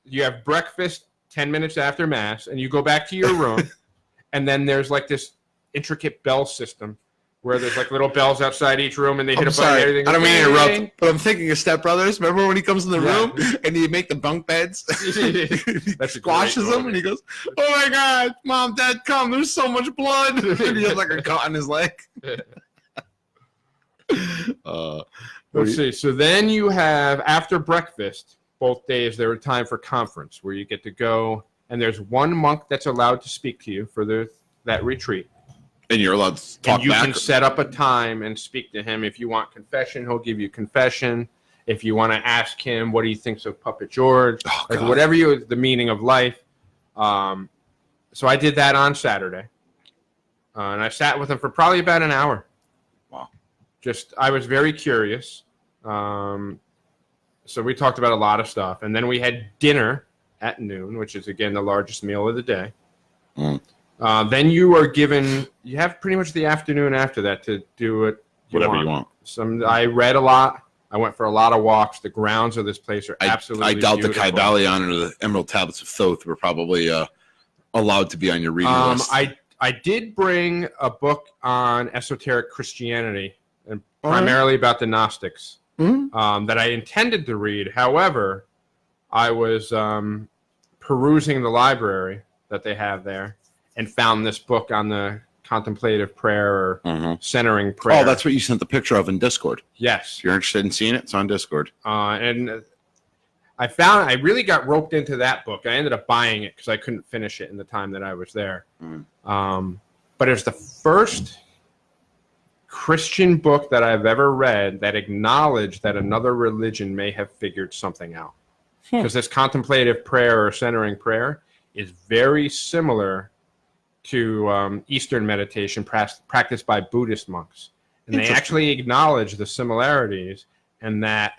You have breakfast 10 minutes after Mass, and you go back to your room, and then there's like this intricate bell system where there's like little bells outside each room, and they hit a button and everything. I don't mean to interrupt, but I'm thinking of Step Brothers. Remember when he comes in the room and you make the bunk beds? He squashes them and he goes, "Oh my God, Mom, Dad, come! There's so much blood!" And he has like a cut on his leg. Let's see. So then you have after breakfast, both days there are time for conference where you get to go, and there's one monk that's allowed to speak to you for that retreat. And you're allowed to talk and you back. can set up a time and speak to him. If you want confession, he'll give you confession. If you want to ask him what he thinks of Puppet George, like whatever the meaning of life. So I did that on Saturday. And I sat with him for probably about an hour. Wow. I was very curious. So we talked about a lot of stuff. And then we had dinner at noon, which is, again, the largest meal of the day. Then you have pretty much the afternoon after that to do it. Whatever you want. I read a lot. I went for a lot of walks. The grounds of this place are absolutely I doubt beautiful. the Kybalion or the Emerald Tablets of Thoth were probably allowed to be on your reading list. I did bring a book on esoteric Christianity, and primarily about the Gnostics, that I intended to read. However, I was perusing the library that they have there, and found this book on the contemplative prayer or centering prayer. Oh, that's what you sent the picture of in Discord. Yes. If you're interested in seeing it, it's on Discord. And I really got roped into that book. I ended up buying it because I couldn't finish it in the time that I was there. But it's the first Christian book that I've ever read that acknowledged that another religion may have figured something out. Because this contemplative prayer or centering prayer is very similar to Eastern meditation practiced by Buddhist monks. And they actually acknowledge the similarities and that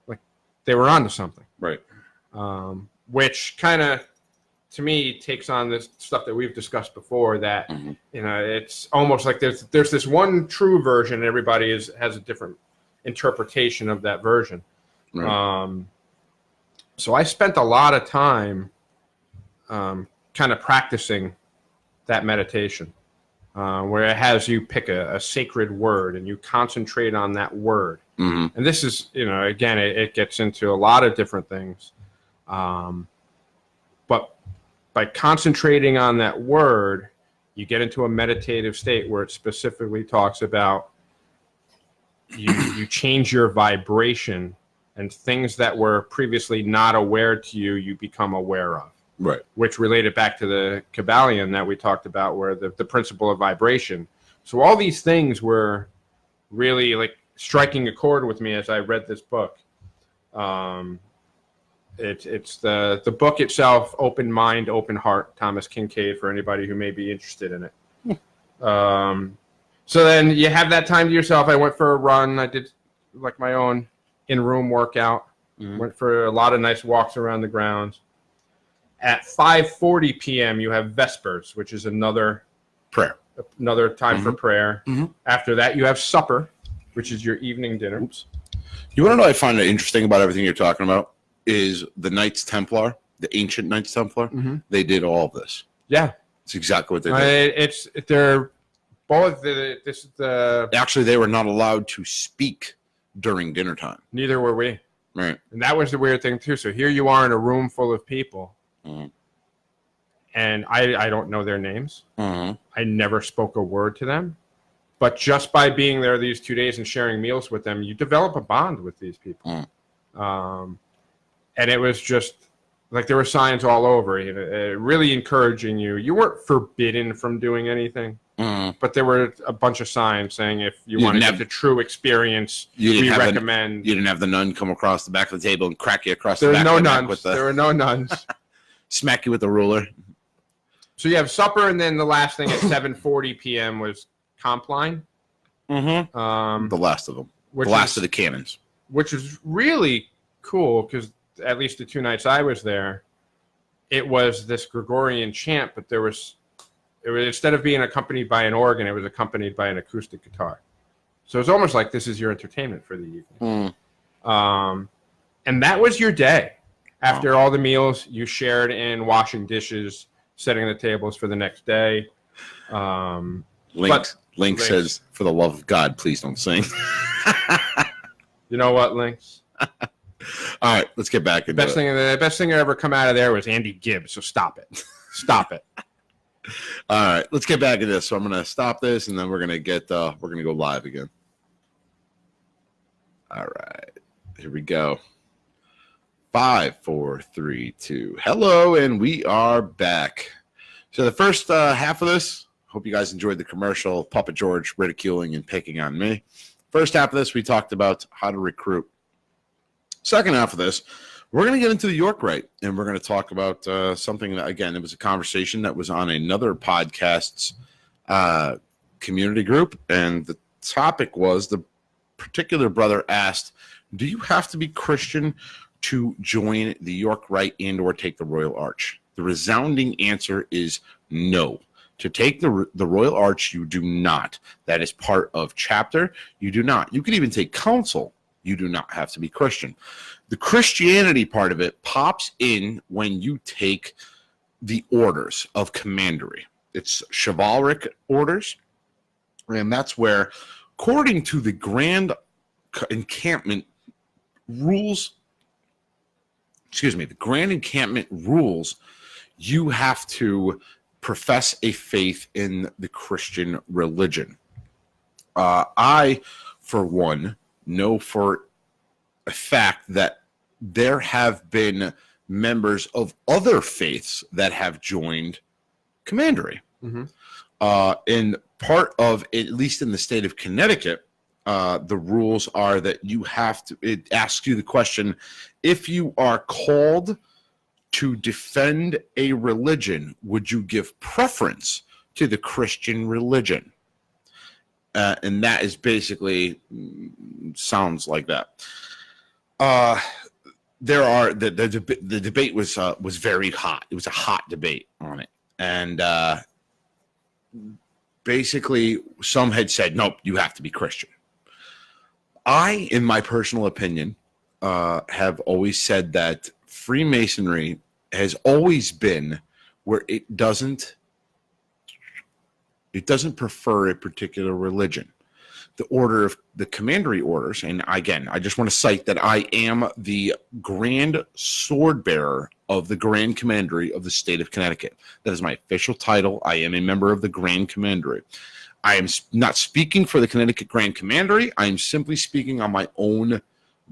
like they were onto something. Right. Which kind of, to me, takes on this stuff that we've discussed before that, it's almost like there's this one true version and everybody has a different interpretation of that version. Right. So I spent a lot of time kind of practicing that meditation, where it has you pick a sacred word and you concentrate on that word. And this is, again, it gets into a lot of different things. But by concentrating on that word, you get into a meditative state where it specifically talks about you change your vibration, and things that were previously not aware to you, you become aware of. Right. Which related back to the Kybalion that we talked about, where the principle of vibration. So all these things were really like striking a chord with me as I read this book. It's the book itself, Open Mind, Open Heart, Thomas Kincaid, for anybody who may be interested in it. So then you have that time to yourself. I went for a run. I did like my own in-room workout. Went for a lot of nice walks around the grounds. At 5:40 p.m., you have Vespers, which is another time for prayer. After that, you have supper, which is your evening dinner. You want to know what I find interesting about everything you're talking about? Is the Knights Templar, the ancient Knights Templar. They did all of this. Yeah. It's exactly what they did. They're both, Actually, they were not allowed to speak during dinner time. Neither were we. Right. And that was the weird thing, too. So here you are in a room full of people. And I don't know their names. I never spoke a word to them. But just by being there these 2 days and sharing meals with them, you develop a bond with these people. And it was just Like there were signs all over, really encouraging you. You weren't forbidden from doing anything, but there were a bunch of signs saying if you want to get the true experience, we recommend. You didn't have the nun come across the back of the table and crack you across the back. There were no nuns. Smack you with the ruler. So you have supper, and then the last thing at 7:40 p.m. was Compline. Mm-hmm. The last of them. The last of the cannons. Which is really cool because at least the 2 nights I was there, it was this Gregorian chant, but it was instead of being accompanied by an organ, it was accompanied by an acoustic guitar. So it's almost like this is your entertainment for the evening. And that was your day. After all the meals, you shared in washing dishes, setting the tables for the next day. Link says, for the love of God, please don't sing. You know what, Lynx? All right, let's get back into the best thing that ever come out of there was Andy Gibbs, so stop it. Stop it. All right, let's get back into this. So I'm going to stop this, and then we're going to go live again. All right, here we go. 5, 4, 3, 2. Hello, and we are back. So the first half of this, hope you guys enjoyed the commercial, Puppet George ridiculing and picking on me. First half of this, we talked about how to recruit. Second half of this, we're going to get into the York Rite, and we're going to talk about something that, again, it was a conversation that was on another podcast's community group, and the topic was the particular brother asked, do you have to be Christian to join the York Rite and or take the Royal Arch? The resounding answer is no. To take the Royal Arch, you do not. That is part of chapter. You do not. You can even take counsel. You do not have to be Christian. The Christianity part of it pops in when you take the orders of commandery. It's chivalric orders. And that's where, according to the Grand Encampment rules, you have to profess a faith in the Christian religion. I, for one, know for a fact that there have been members of other faiths that have joined commandery. And part of, at least in the state of Connecticut, the rules are that you have to, it asks you the question, if you are called to defend a religion, would you give preference to the Christian religion? And that is basically, sounds like that. There are, the debate was very hot. It was a hot debate on it. And basically, some had said, nope, you have to be Christian. I, in my personal opinion, have always said that Freemasonry has always been where it doesn't prefer a particular religion. The order of the commandery orders, and again, I just want to cite that I am the Grand Sword Bearer of the Grand Commandery of the state of Connecticut. That is my official title. I am a member of the Grand Commandery. I am not speaking for the Connecticut Grand Commandery. I am simply speaking on my own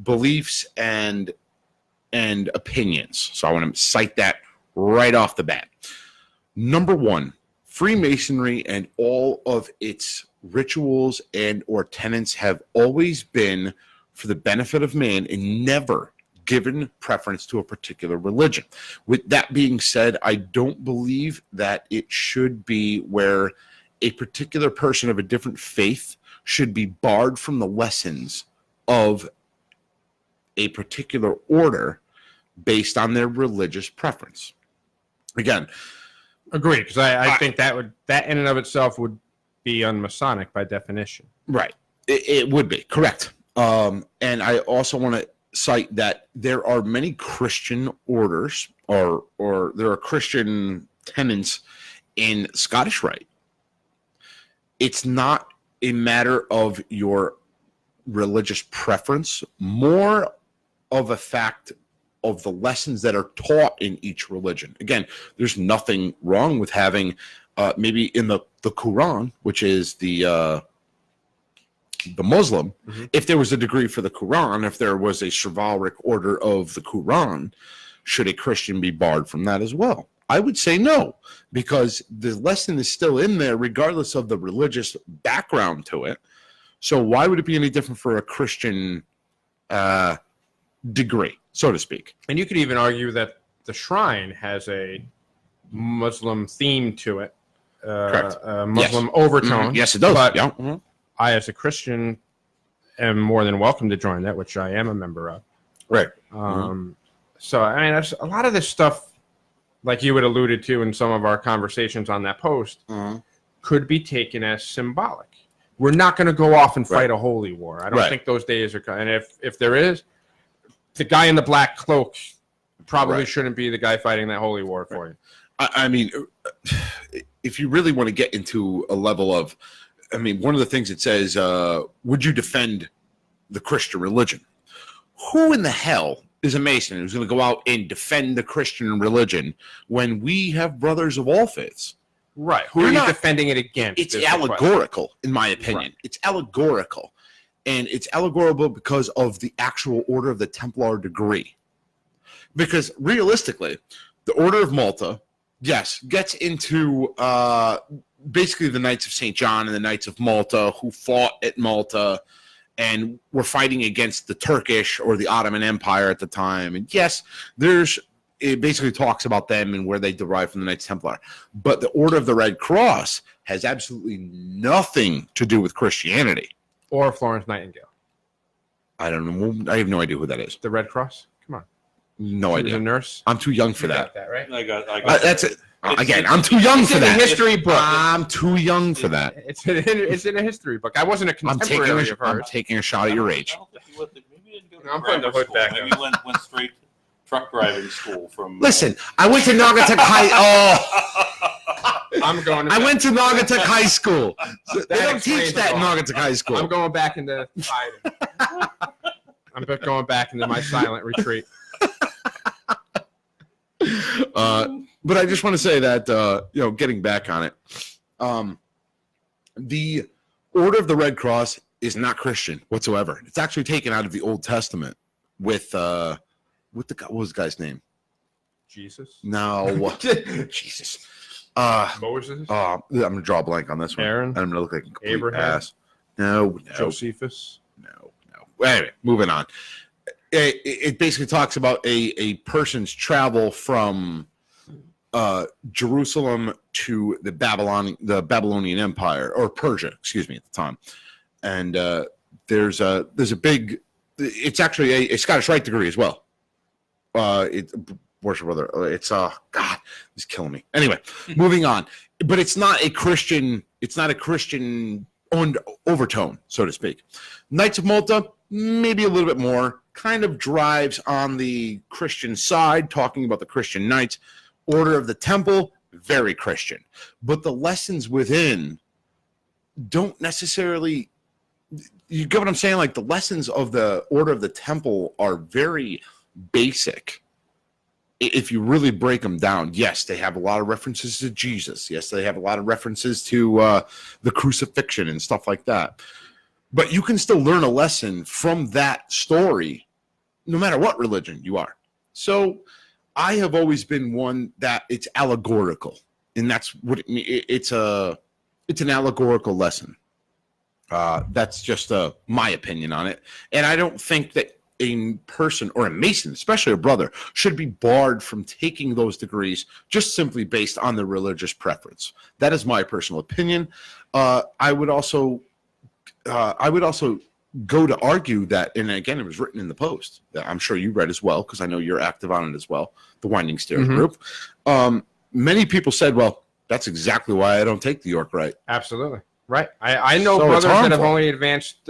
beliefs and opinions. So I want to cite that right off the bat. Number one, Freemasonry and all of its rituals and or tenets have always been for the benefit of man and never given preference to a particular religion. With that being said, I don't believe that it should be where a particular person of a different faith should be barred from the lessons of a particular order based on their religious preference. Again, agreed, because I think that in and of itself would be unmasonic by definition. Right. It would be, correct. And I also want to cite that there are many Christian orders or there are Christian tenets in Scottish Rite. It's not a matter of your religious preference, more of a fact of the lessons that are taught in each religion. Again, there's nothing wrong with having maybe in the Quran, which is the Muslim, if there was a degree for the Quran, if there was a chivalric order of the Quran, should a Christian be barred from that as well? I would say no, because the lesson is still in there regardless of the religious background to it. So why would it be any different for a Christian degree, so to speak? And you could even argue that the shrine has a Muslim theme to it, Correct. a Muslim overtone. Mm-hmm. Yes, it does. But yeah. Mm-hmm. I, as a Christian, am more than welcome to join that, which I am a member of. Right. So, I mean, a lot of this stuff, like you had alluded to in some of our conversations on that post, could be taken as symbolic. We're not going to go off and fight a holy war. I don't think those days are coming. And if there is, the guy in the black cloak probably shouldn't be the guy fighting that holy war for you. I mean, if you really want to get into a level of, I mean, one of the things it says, would you defend the Christian religion? Who in the hell is a Mason who's going to go out and defend the Christian religion when we have brothers of all faiths? Right. Who are you defending it against? It's allegorical, in my opinion. Right. It's allegorical. And it's allegorical because of the actual Order of the Templar degree. Because realistically, the Order of Malta, yes, gets into basically the Knights of St. John and the Knights of Malta who fought at Malta and were fighting against the Turkish or the Ottoman Empire at the time. And yes, it basically talks about them and where they derive from the Knights Templar. But the Order of the Red Cross has absolutely nothing to do with Christianity. Or Florence Nightingale. I don't know. I have no idea who that is. The Red Cross? Come on. No idea. She's a nurse? I'm too young for that. Got that, right? I got that's it. Again, I'm too young for that. It's in a history book. I'm too young for that. It's in a history book. I wasn't a contemporary of hers. I'm taking a shot at your age. I'm putting the hood back. Maybe went straight to truck driving school from. Listen, I went to Naugatuck High. I'm going. I went to Naugatuck High School. So they don't teach that in Naugatuck High School. I'm going back into hiding. I'm going back into my silent retreat. But I just want to say that getting back on it, the Order of the Red Cross is not Christian whatsoever. It's actually taken out of the Old Testament with what was the guy's name? Jesus. No, Jesus. Moses. I'm gonna draw a blank on this one. Aaron. I'm gonna look like a complete Abraham. ass. No. Josephus. No. Anyway, moving on. It basically talks about a person's travel from Jerusalem to the Babylonian Empire, or Persia, excuse me, at the time. And there's a big. It's actually a Scottish Rite degree as well. Worship brother. It's God, he's killing me. Anyway, moving on. But it's not a Christian. It's not a Christian overtone, so to speak. Knights of Malta, maybe a little bit more. Kind of drives on the Christian side, talking about the Christian knights. Order of the Temple, very Christian. But the lessons within don't necessarily. You get what I'm saying? Like the lessons of the Order of the Temple are very basic. If you really break them down, yes, they have a lot of references to Jesus. Yes, they have a lot of references to the crucifixion and stuff like that. But you can still learn a lesson from that story, no matter what religion you are. So I have always been one that it's allegorical, and that's what it means. It's an allegorical lesson. That's just my opinion on it, and I don't think that a person or a Mason, especially a brother, should be barred from taking those degrees just simply based on their religious preference. That is my personal opinion. I would also go to argue that, and again, it was written in the post that I'm sure you read as well, because I know you're active on it as well, the Winding Stairs group. Many people said, well, that's exactly why I don't take the York Rite. Absolutely. Right. I know brothers that have only advanced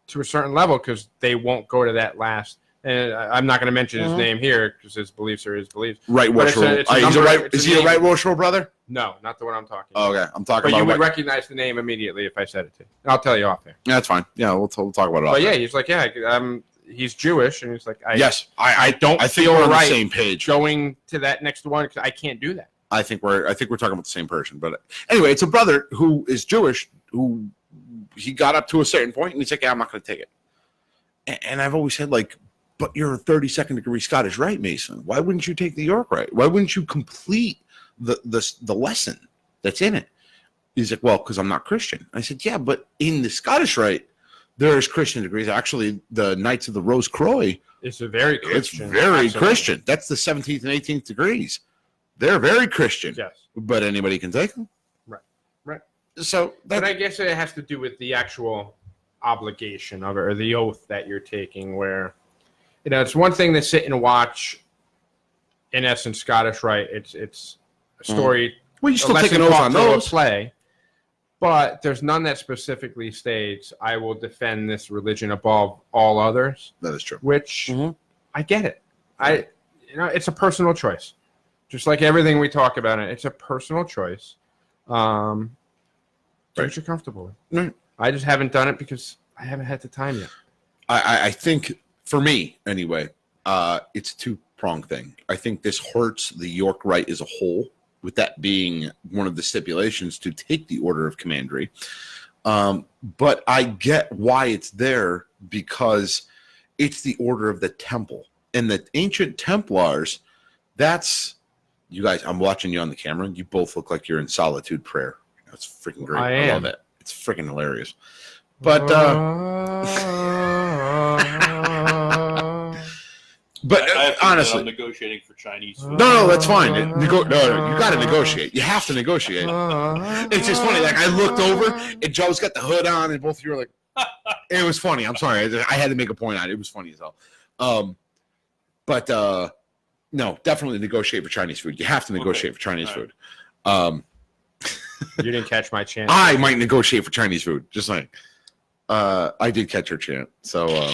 to a certain level because they won't go to that last. And I'm not going to mention his name here because his beliefs are his beliefs. Right worshipful. Is he a right worshipful brother? No, not the one I'm talking about. Okay, I'm talking about. But you would recognize the name immediately if I said it to you. I'll tell you off there. Yeah, that's fine. Yeah, we'll talk about it. But yeah, he's like, he's Jewish, and he's like, I think we're on the same page. Going to that next one because I can't do that. I think we're talking about the same person. But anyway, it's a brother who is Jewish who he got up to a certain point and he's like, yeah, I'm not going to take it. And I've always said, like, but you're a 32nd degree Scottish Rite Mason. Why wouldn't you take the York Rite? Why wouldn't you complete the lesson that's in it? He's like, well, because I'm not Christian. I said, yeah, but in the Scottish Rite, there's Christian degrees. Actually, the Knights of the Rose Croix, it's a very Christian. It's very Absolutely. Christian. That's the 17th and 18th degrees. They're very Christian. Yes. But anybody can take them. Right. So but I guess it has to do with the actual obligation of it, or the oath that you're taking, where, it's one thing to sit and watch, in essence, Scottish Rite. It's a story. Well, you still take an oath on those. Play, but there's none that specifically states, I will defend this religion above all others. That is true. Which I get it. It's a personal choice. Just like everything we talk about, it's a personal choice. Do what you're comfortable with. Right. I just haven't done it because I haven't had the time yet. I think, for me anyway, it's a two-pronged thing. I think this hurts the York Rite as a whole, with that being one of the stipulations to take the Order of Commandery. But I get why it's there, because it's the Order of the Temple. And the ancient Templars, you guys, I'm watching you on the camera. You both look like you're in solitude prayer. That's freaking great. I love it. It's freaking hilarious. But honestly, I'm negotiating for Chinese food. No, that's fine. No, you got to negotiate. You have to negotiate. It's just funny. Like, I looked over, and Joe's got the hood on, and both of you were like, it was funny. I'm sorry. I had to make a point on it. It was funny as hell. But no, definitely negotiate for Chinese food. You have to negotiate for Chinese food. You didn't catch my chant. I might negotiate for Chinese food. Just like, I did catch your chant. So,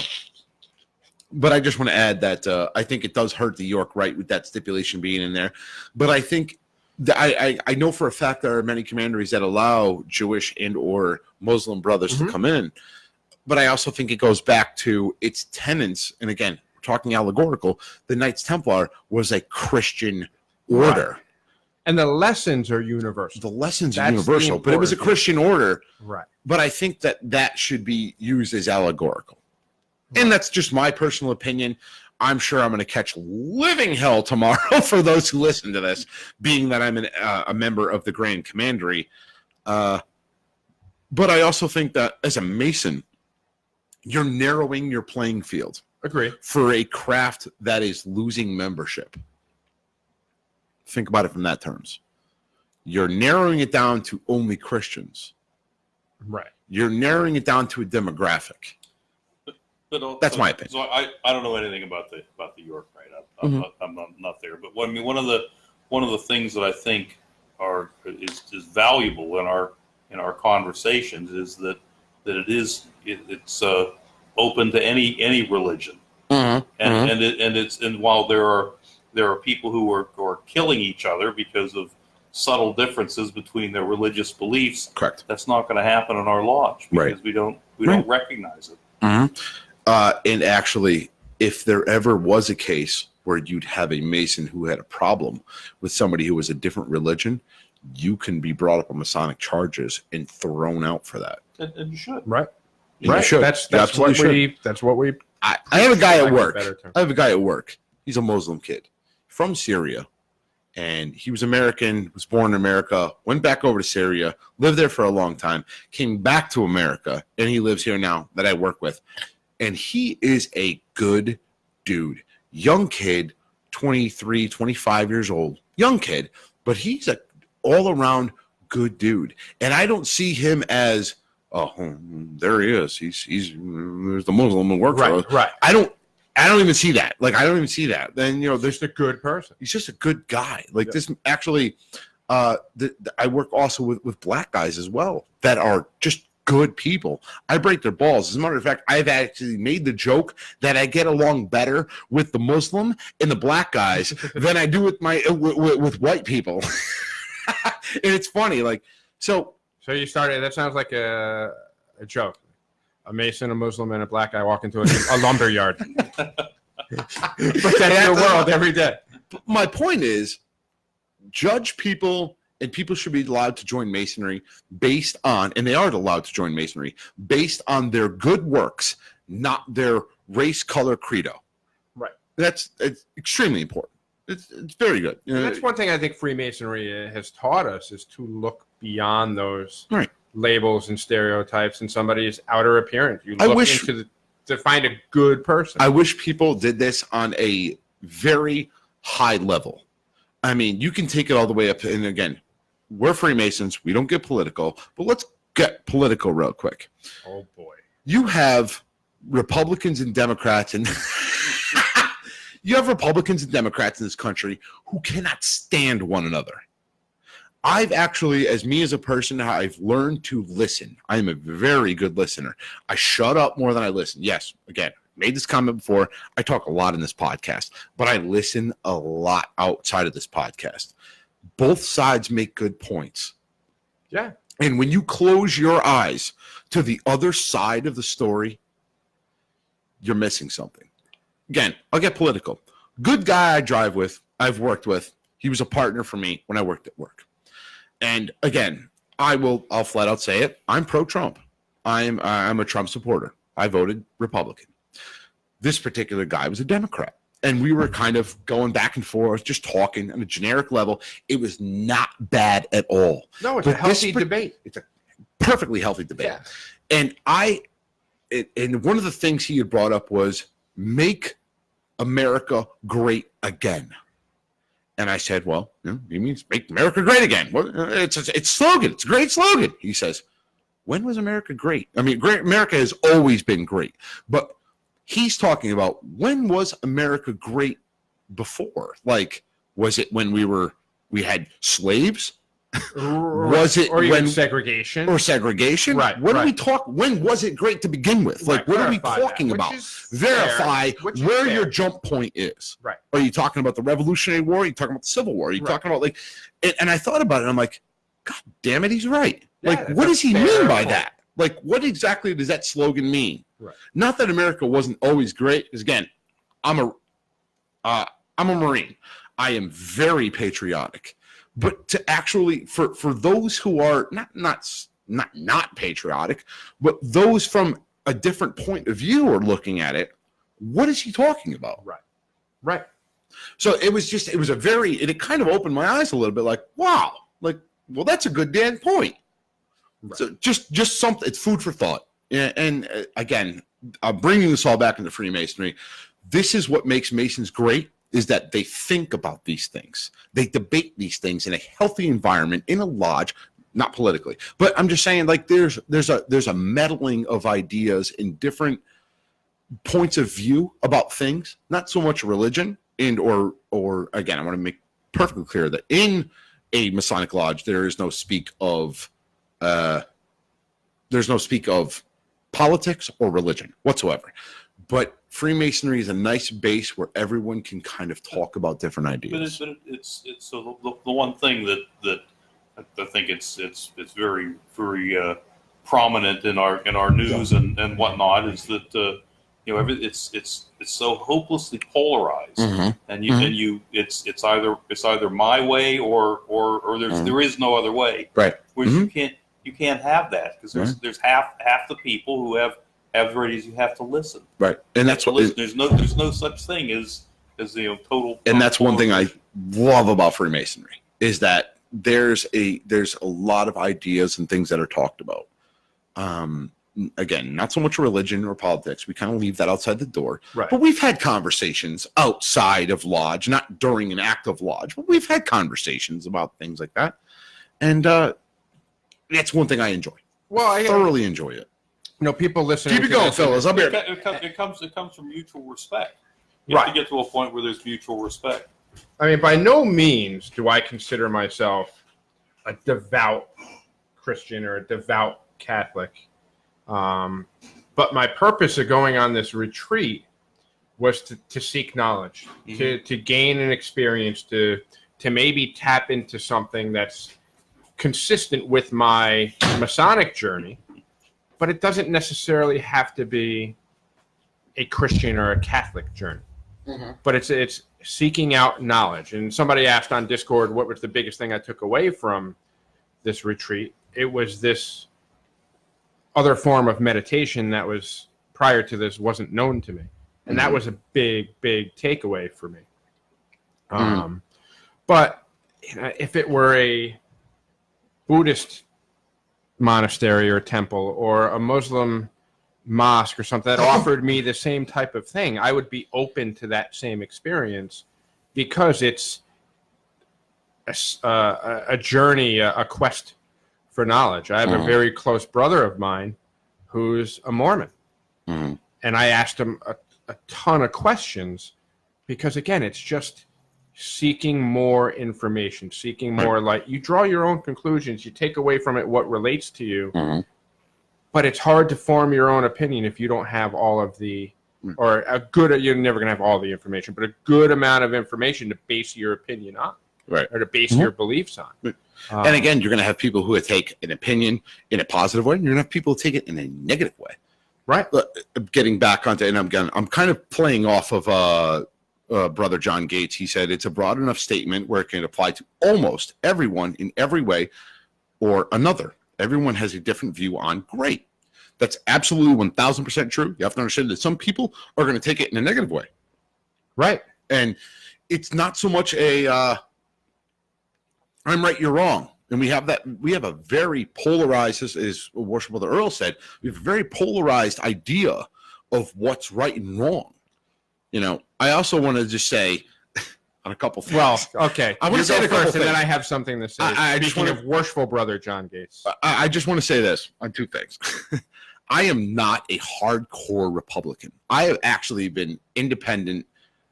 but I just want to add that I think it does hurt the York Rite with that stipulation being in there. But I think that I know for a fact there are many commanderies that allow Jewish and or Muslim brothers to come in. But I also think it goes back to its tenets. And again, we're talking allegorical. The Knights Templar was a Christian order. Right. And the lessons are universal. The lessons are universal, but it was a Christian order. Right. But I think that should be used as allegorical. Right. And that's just my personal opinion. I'm sure I'm going to catch living hell tomorrow for those who listen to this, being that I'm a member of the Grand Commandery. But I also think that as a Mason, you're narrowing your playing field. Agree. For a craft that is losing membership. Think about it from that terms. You're narrowing it down to only Christians. Right. You're narrowing it down to a demographic. That's my opinion. So I don't know anything about the York Rite. I'm not there. But one of the things that I think is valuable in our conversations is that it's open to any religion. And while there are people who are killing each other because of subtle differences between their religious beliefs. Correct. That's not going to happen in our lodge because we don't recognize it. And actually, if there ever was a case where you'd have a Mason who had a problem with somebody who was a different religion, you can be brought up on Masonic charges and thrown out for that. And you should. Right. And you should. That's what we. I have a guy at work. I have a guy at work. He's a Muslim kid from Syria. And he was American, was born in America, went back over to Syria, lived there for a long time, came back to America, and he lives here now that I work with. And he is a good dude. Young kid, 23, 25 years old. Young kid, but he's a all-around good dude. And I don't see him as, oh, there he is. He's there's the Muslim who works for us. Right. I don't even see that. Like, I don't even see that. Then, there's a good person. He's just a good guy. Like this, actually, I work also with black guys as well that are just good people. I break their balls. As a matter of fact, I've actually made the joke that I get along better with the Muslim and the black guys than I do with with white people. And it's funny. Like, so you started, that sounds like a joke. A Mason, a Muslim, and a black guy walk into a lumber yard. But that's the world every day. My point is, judge people, and people should be allowed to join Masonry based on, and they are allowed to join Masonry, based on their good works, not their race, color, credo. It's extremely important. It's very good. That's one thing I think Freemasonry has taught us is to look beyond those right. labels and stereotypes and somebody's outer appearance. You look to find a good person. I wish people did this on a very high level. I mean, you can take it all the way up. And again, we're Freemasons. We don't get political, but let's get political real quick. Oh, boy. You have Republicans and Democrats, and you have Republicans and Democrats in this country who cannot stand one another. I've actually, as a person, I've learned to listen. I am a very good listener. I shut up more than I listen. Yes, again, made this comment before. I talk a lot in this podcast, but I listen a lot outside of this podcast. Both sides make good points. Yeah. And when you close your eyes to the other side of the story, you're missing something. Again, I'll get political. Good guy I drive with, I've worked with. He was a partner for me when I worked at work. And again, I'll flat out say it. I'm pro-Trump. I'm a Trump supporter. I voted Republican. This particular guy was a Democrat. And we were kind of going back and forth, just talking on a generic level. It was not bad at all. No, it's a healthy debate. It's a perfectly healthy debate. Yeah. And and one of the things he had brought up was make America great again. And I said, well, he means make America great again. Well, it's slogan. It's a great slogan. He says, when was America great? I mean, America has always been great. But he's talking about when was America great before? Like, was it when we had slaves? Was it or even segregation? Or segregation? Right. When was it great to begin with? Like, what are we talking about? Verify where your jump point is. Right. Are you talking about the Revolutionary War? Are you talking about the Civil War? Are you talking about and I thought about it, and I'm like, God damn it, he's right. Like, what does he mean by that? Like, what exactly does that slogan mean? Right. Not that America wasn't always great, because again, I'm a Marine. I am very patriotic. But to actually, for those who are not patriotic, but those from a different point of view are looking at it, what is he talking about? Right. So it was it kind of opened my eyes a little bit, like, wow, like, well, that's a good damn point. Right. So just something, it's food for thought. And again, I'm bringing this all back into Freemasonry. This is what makes Masons great, is that they think about these things. They debate these things in a healthy environment, in a lodge, not politically. But I'm just saying, like, there's a meddling of ideas in different points of view about things, not so much religion, and or again, I want to make perfectly clear that in a Masonic lodge, there's no speak of politics or religion whatsoever. But Freemasonry is a nice base where everyone can kind of talk about different ideas. But it's so the one thing that I think it's very prominent in our news and whatnot is that it's so hopelessly polarized, and it's either my way or there is no other way. Right. Whereas you can't have that, because there's half the people who have varieties. You have to listen. Right. And that's what there's no such thing as total. And that's one thing I love about Freemasonry, is that there's a lot of ideas and things that are talked about. Again, not so much religion or politics. We kind of leave that outside the door. Right. But we've had conversations outside of lodge, not during an active lodge, but we've had conversations about things like that. And that's one thing I enjoy. Well, I thoroughly enjoy it. People listening. Keep it going, fellas. I'm here. It comes from mutual respect. You have to get to a point where there's mutual respect. I mean, by no means do I consider myself a devout Christian or a devout Catholic. But my purpose of going on this retreat was to seek knowledge, to gain an experience, to maybe tap into something that's consistent with my Masonic journey. But it doesn't necessarily have to be a Christian or a Catholic journey. But it's seeking out knowledge. And somebody asked on Discord, what was the biggest thing I took away from this retreat? It was this other form of meditation that was prior to this wasn't known to me. And that was a big takeaway for me. But if it were a Buddhist monastery or temple or a Muslim mosque or something that offered me the same type of thing, I would be open to that same experience because it's a journey, a quest for knowledge. I have a very close brother of mine who's a Mormon. And I asked him a ton of questions because, again, it's just seeking more information, seeking more light. You draw your own conclusions. You take away from it what relates to you. But it's hard to form your own opinion if you don't have all of the, or a good, you're never going to have all the information, but a good amount of information to base your opinion on. Right. Or to base your beliefs on. And again, you're going to have people who take an opinion in a positive way, and you're going to have people who take it in a negative way. Right. Getting back onto, and I'm kind of playing off of Brother John Gates. He said it's a broad enough statement where it can apply to almost everyone in every way or another. Everyone has a different view on great. That's absolutely 1,000% true. You have to understand that some people are going to take it in a negative way. Right. And it's not so much a I'm right, you're wrong. And we have a very polarized, as Worship Brother Earl said, we have a very polarized idea of what's right and wrong. You know, I also want to just say on a couple things. Well, okay. I want to say go a couple first, and things. then I have something to say. I just Speaking wanna- of worshipful brother John Gates. I just want to say this on two things. I am not a hardcore Republican. I have actually been independent.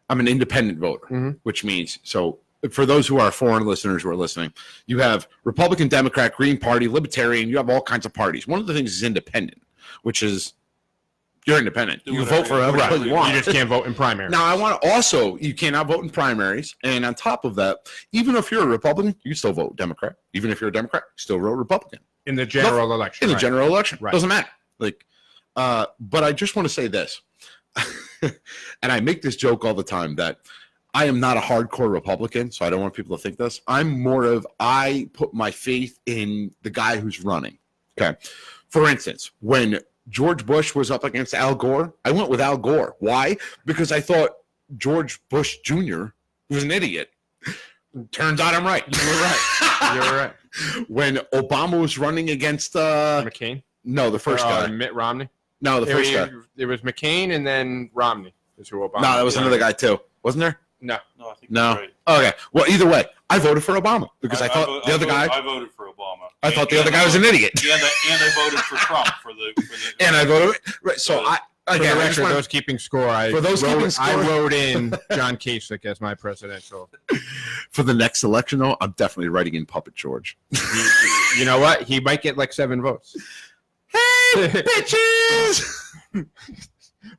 I'm an independent voter, which means, so for those who are foreign listeners who are listening, you have Republican, Democrat, Green Party, Libertarian, you have all kinds of parties. One of the things is independent, which is you're independent. You vote for whoever you want. You just can't vote in primaries. Now, I want to also, you cannot vote in primaries. And on top of that, even if you're a Republican, you can still vote Democrat. Even if you're a Democrat, you still vote Republican. In the general election. In the general election. Right. Doesn't matter. Like, but I just want to say this. And I make this joke all the time that I am not a hardcore Republican, so I don't want people to think this. I'm more of, I put my faith in the guy who's running. Okay. For instance, when George Bush was up against Al Gore, I went with Al Gore. Why? Because I thought George Bush Jr. was an idiot. Turns out I'm right. You were right. You were right. When Obama was running against McCain? No, the first guy. Mitt Romney? No, the first guy. It was McCain and then Romney is who Obama. No, that was another guy too. Wasn't there? No. No, I think No. you're right. Okay. Well, either way, I voted for Obama because I thought the other guy. I voted for Obama. I thought the other guy was an idiot. And I voted for Trump for the And I voted right. So I For again, the I just record, wanna- those keeping score, I wrote in John Kasich as my presidential. for the next election though, I'm definitely writing in Puppet George. You know what? He might get like 7 votes. Hey, bitches!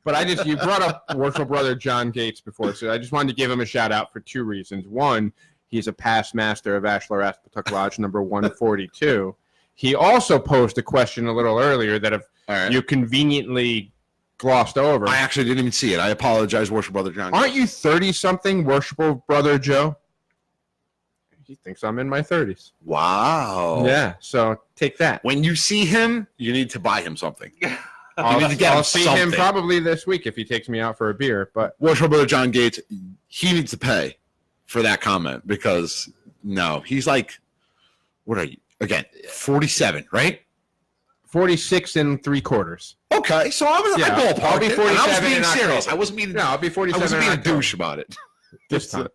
But you brought up Worshipful Brother John Gates before, so I just wanted to give him a shout out for 2 reasons. One, he's a past master of Ashlar Aspetuck Lodge number 142. He also posed a question a little earlier that you conveniently glossed over. I actually didn't even see it. I apologize, Worship Brother John. Aren't you 30-something, Worshipful Brother Joe? He thinks I'm in my 30s. Wow. Yeah, so take that. When you see him, you need to buy him something. I'll see him probably this week if he takes me out for a beer. But Worship Brother John Gates, he needs to pay for that comment because no, he's like, what are you? Again, 47, right? 46 3/4. Okay, so I was Yeah, I I'll be 47 I was being in serious. October. I wasn't being. No, I'll be 47. I wasn't being in a October. douche about it. This time.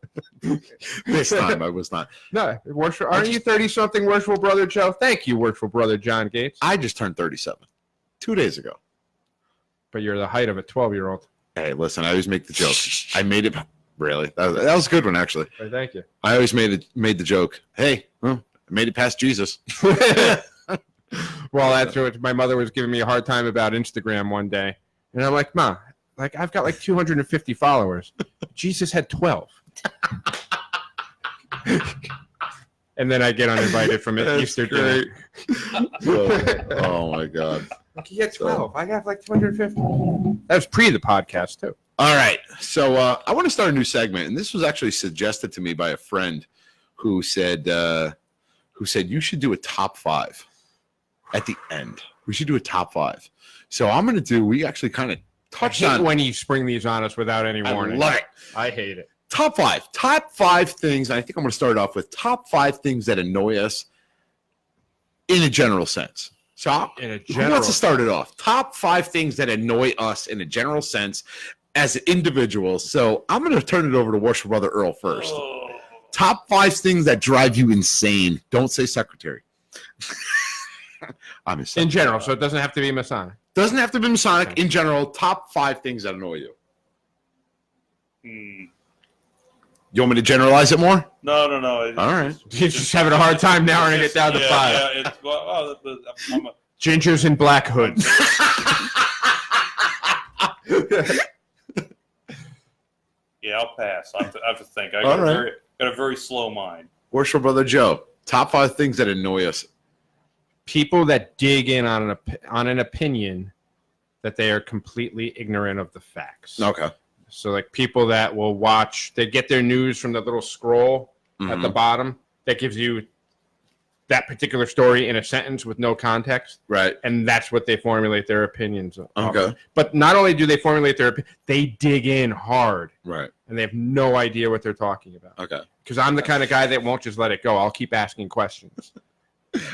This time I was not. No, aren't you 30-something, Worshipful Brother Joe? Thank you, Worshipful Brother John Gates. I just turned 37 2 days ago. But you're the height of a 12-year-old. Hey, listen, I always make the joke. I made it. Really, that was a good one, actually. Right, thank you. I always made the joke. Hey, I made it past Jesus. Well, that's what my mother was giving me a hard time about Instagram one day. And I'm like, Ma, like I've got like 250 followers. Jesus had 12. And then I get uninvited from an Easter dinner. Oh my God. Like, he had 12. I got like 250. That was pre the podcast, too. All right. So I want to start a new segment. And this was actually suggested to me by a friend who said you should do a top 5 at the end. We should do a top 5. So we actually kind of touched I hate on when you spring these on us without any warning. I love it. I hate it. Top five things. I think I'm going to start off with top 5 things that annoy us in a general sense. So who wants to start it off? Top 5 things that annoy us in a general sense as individuals. So I'm going to turn it over to Worship Brother Earl first. Top 5 things that drive you insane. Don't say secretary. I'm in general, so it doesn't have to be Masonic. Doesn't have to be Masonic. Okay. In general, top 5 things that annoy you. You want me to generalize it more? No. All right. You're just having a hard time narrowing it down to 5. Yeah, Gingers and black hoods. Yeah, I'll pass. I have to think. I got a very slow mind. Worship Brother Joe. Top 5 things that annoy us. People that dig in on an opinion that they are completely ignorant of the facts. Okay. So like people that will watch, they get their news from the little scroll at the bottom that gives you that particular story in a sentence with no context. Right. And that's what they formulate their opinions on. Okay. But not only do they formulate their opinion, they dig in hard. Right. And they have no idea what they're talking about. Okay. Because I'm the kind of guy that won't just let it go. I'll keep asking questions.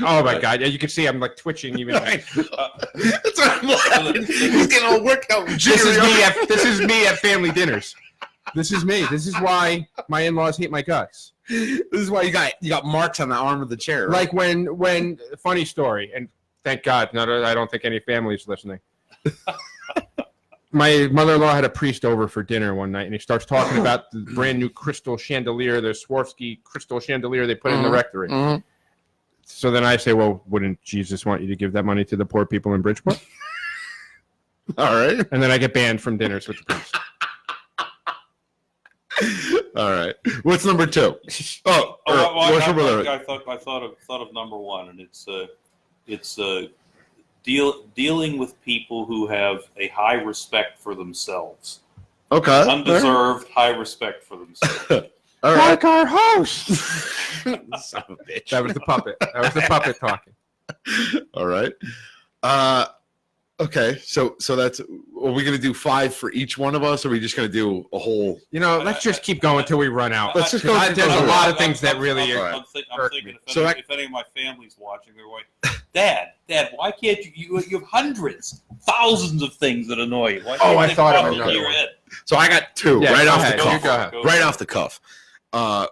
Oh my God! Yeah, you can see I'm like twitching even. That's what I'm laughing. He's getting all worked out. This is me at family dinners. This is me. This is why my in-laws hate my guts. This is why you got marks on the arm of the chair. Right? Like when funny story, and thank God, I don't think any family's listening. My mother-in-law had a priest over for dinner one night, and he starts talking about the brand new crystal chandelier, the Swarovski crystal chandelier they put in the rectory. Mm-hmm. So then I say, well, wouldn't Jesus want you to give that money to the poor people in Bridgeport? All right. And then I get banned from dinners with the priest. All right. What's number 2? I thought of number 1, and it's dealing with people who have a high respect for themselves. Okay. Undeserved high respect for themselves. All right. Like our host. Son of a bitch. That was the puppet. That was the puppet talking. All right. Okay. So that's. Are we going to do 5 for each one of us, or are we just going to do a whole? Let's just keep going until we run out. Let's just go. There's a lot of things that really. I'm thinking if any of my family's watching, they're going, Dad, why can't you have hundreds, thousands of things that annoy you? Why I thought of another one. So I got 2 right off the cuff. Go ahead. Right off the cuff.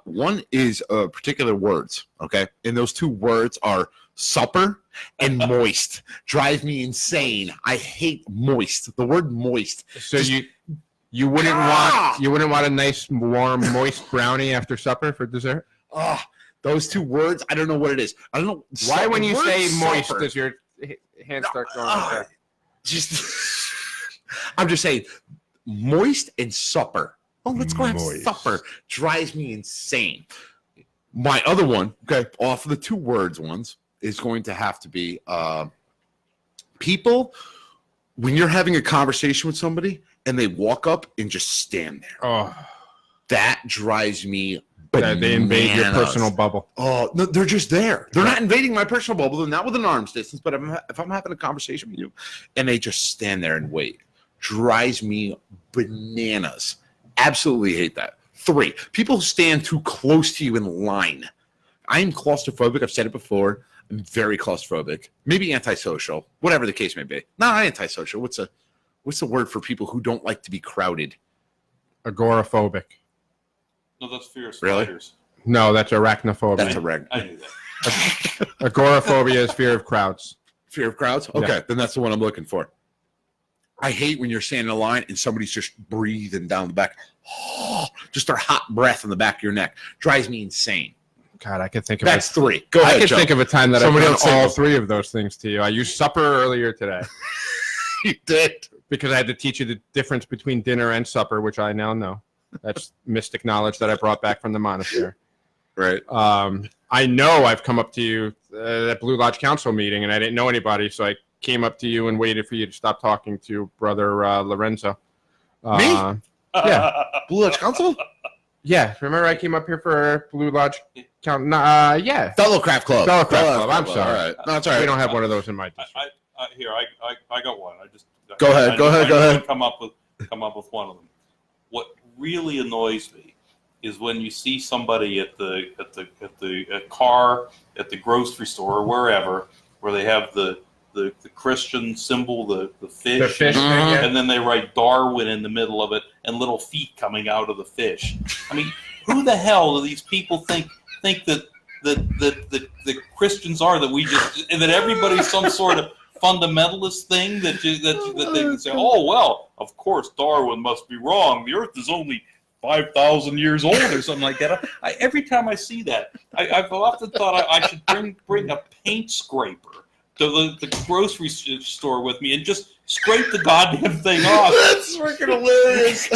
One is particular words, okay? And those 2 words are supper and moist. Drive me insane. I hate moist. The word moist. So you wouldn't want a nice, warm, moist brownie after supper for dessert? Those 2 words, I don't know what it is. I don't know. Why when you say moist does your hand start going like that? I'm just saying, moist and supper. Oh, let's go have supper. Drives me insane. My other one, okay, off of the 2 words ones, is going to have to be people, when you're having a conversation with somebody and they walk up and just stand there. Oh. That drives me bananas. They invade your personal bubble. Oh, no, they're just there. They're not invading my personal bubble. They're not within arm's distance, but if I'm having a conversation with you and they just stand there and wait, drives me bananas. Absolutely hate that. 3, people who stand too close to you in line. I'm claustrophobic. I've said it before. I'm very claustrophobic. Maybe antisocial. Whatever the case may be. Not antisocial. What's the word for people who don't like to be crowded? Agoraphobic. No, that's fear of spiders. Really? No, that's arachnophobia. That's I knew that. Agoraphobia is fear of crowds. Fear of crowds? Okay, yeah. Then that's the one I'm looking for. I hate when you're standing in line and somebody's just breathing down the back. Oh, just their hot breath on the back of your neck. Drives me insane. God, I could think of That's 3. Go ahead, I could Joe. think of a time that Somebody I've done all else 3 of those things to you. I used supper earlier today. You did? Because I had to teach you the difference between dinner and supper, which I now know. That's mystic knowledge that I brought back from the monastery. Right. I know I've come up to you at Blue Lodge Council meeting, and I didn't know anybody, so I came up to you and waited for you to stop talking to Brother Lorenzo. Me? Yeah. Blue Lodge Council? Yeah. Remember I came up here for Blue Lodge Council? Yeah. Fellow Craft Club. I'm sorry. All right. No, it's all right. We don't have one of those in my district. I got one. I just Go ahead. Go ahead. Come up with one of them. What really annoys me is when you see somebody at the car at the grocery store or wherever, where they have the Christian symbol, the fish, The fish thing, yeah. and then they write Darwin in the middle of it and little feet coming out of the fish. I mean, who the hell do these people think that the Christians are, that everybody's some sort of fundamentalist thing that they can say, oh well, of course Darwin must be wrong. The Earth is only 5,000 years old or something like that. Every time I see that, I've often thought I should bring a paint scraper to the grocery store with me and just scrape the goddamn thing off. That's freaking hilarious.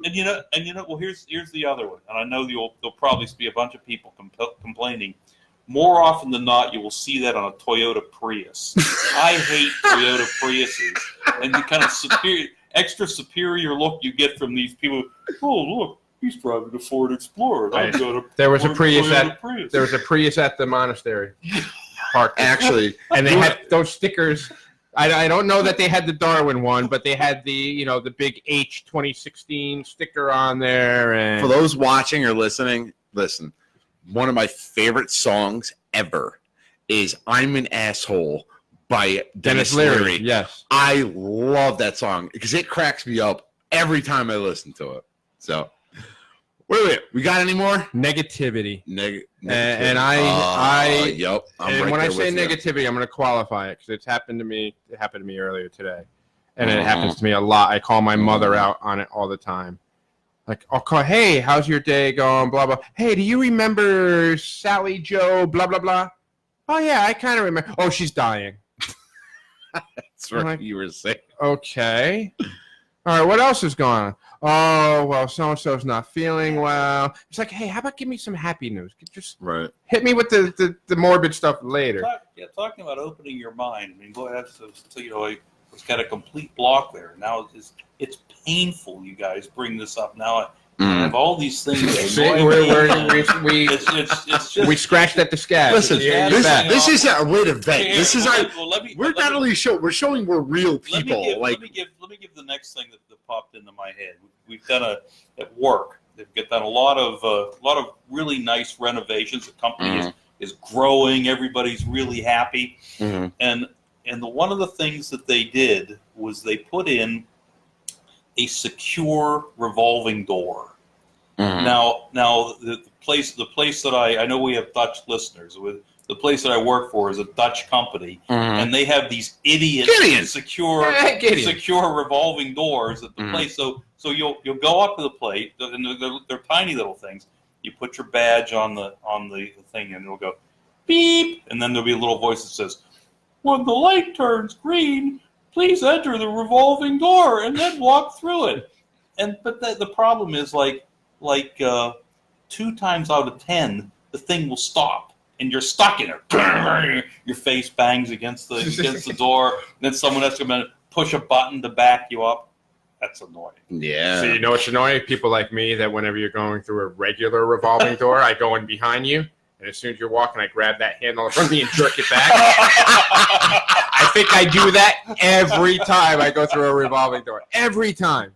And you know. Well, here's the other one, and I know there'll probably be a bunch of people complaining. More often than not, you will see that on a Toyota Prius. I hate Toyota Priuses, and the kind of extra superior look you get from these people. Oh, look, he's driving a Ford Explorer. There was a Prius at the monastery park, Actually, and they had those stickers. I don't know that they had the Darwin one, but they had the big H 2016 sticker on there. And for those watching or listening, listen. One of my favorite songs ever is "I'm an Asshole" by Dennis Leary. Yes, I love that song because it cracks me up every time I listen to it. So, wait, we got any more negativity? Negativity. And yep. And when I say negativity, I'm going to qualify it because it's happened to me. It happened to me earlier today, and it happens to me a lot. I call my mother out on it all the time. Like, I'll call, hey, how's your day going? Blah, blah. Hey, do you remember Sally Joe? Blah, blah, blah. Oh, yeah, I kind of remember. Oh, she's dying. That's what you were saying. Okay. All right, what else is going on? Oh, well, so-and-so's not feeling well. It's like, hey, how about give me some happy news? Just hit me with the morbid stuff later. Talking about opening your mind. I mean, boy, I was got a complete block there. Now it's painful. You guys bring this up now. I have all these things. We scratched at the scab. Listen, this is a way to vent. This is we're showing we're real people. Let me give the next thing that popped into my head. We've done at work. They've done a lot of really nice renovations. The company is growing. Everybody's really happy. And one of the things that they did was they put in a secure revolving door. Now the place that I know we have Dutch listeners. The place that I work for is a Dutch company, and they have these idiot secure revolving doors at the place. So you'll go up to the plate, and they're tiny little things. You put your badge on the thing, and it'll go beep, and then there'll be a little voice that says, "When the light turns green, please enter the revolving door and then walk through it." But the problem is like 2 times out of 10, the thing will stop and you're stuck in it. Your face bangs against the door. And then someone has to come in and push a button to back you up. That's annoying. Yeah. So you know what's annoying? People like me that whenever you're going through a regular revolving door, I go in behind you. And as soon as you're walking, I grab that handle from me and jerk it back. I think I do that every time I go through a revolving door. Every time.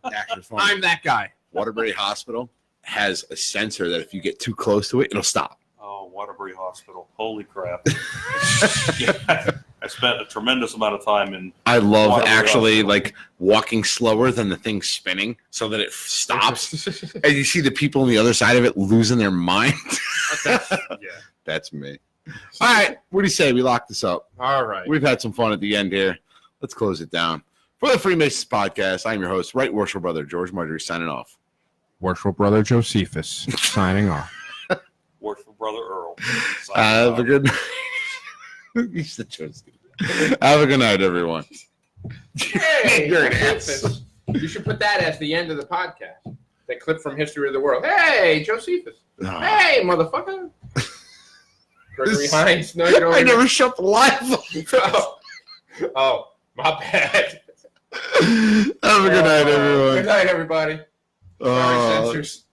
I'm that guy. Waterbury Hospital has a sensor that if you get too close to it, it'll stop. Oh, Waterbury Hospital. Holy crap. I spent a tremendous amount of time in I love Waterbury actually Hospital. like walking slower than the thing spinning so that it stops. And you see the people on the other side of it losing their mind. That's me. All right. What do you say? We lock this up. All right. We've had some fun at the end here. Let's close it down. For the Freemasons Podcast, I'm your host, Right Worshipful Brother George Marjorie, signing off. Worshipful Brother Josephus, signing off. Worshipful Brother Earl. Have a good night. Have a good night, everyone. Hey, you're an ass. You should put that as the end of the podcast. That clip from History of the World. Hey, Josephus. Oh. Hey, motherfucker. Gregory Hines. No, you don't. I never shut the live. Oh, my bad. Have a good night, everyone. Good night, everybody. Sorry, censors.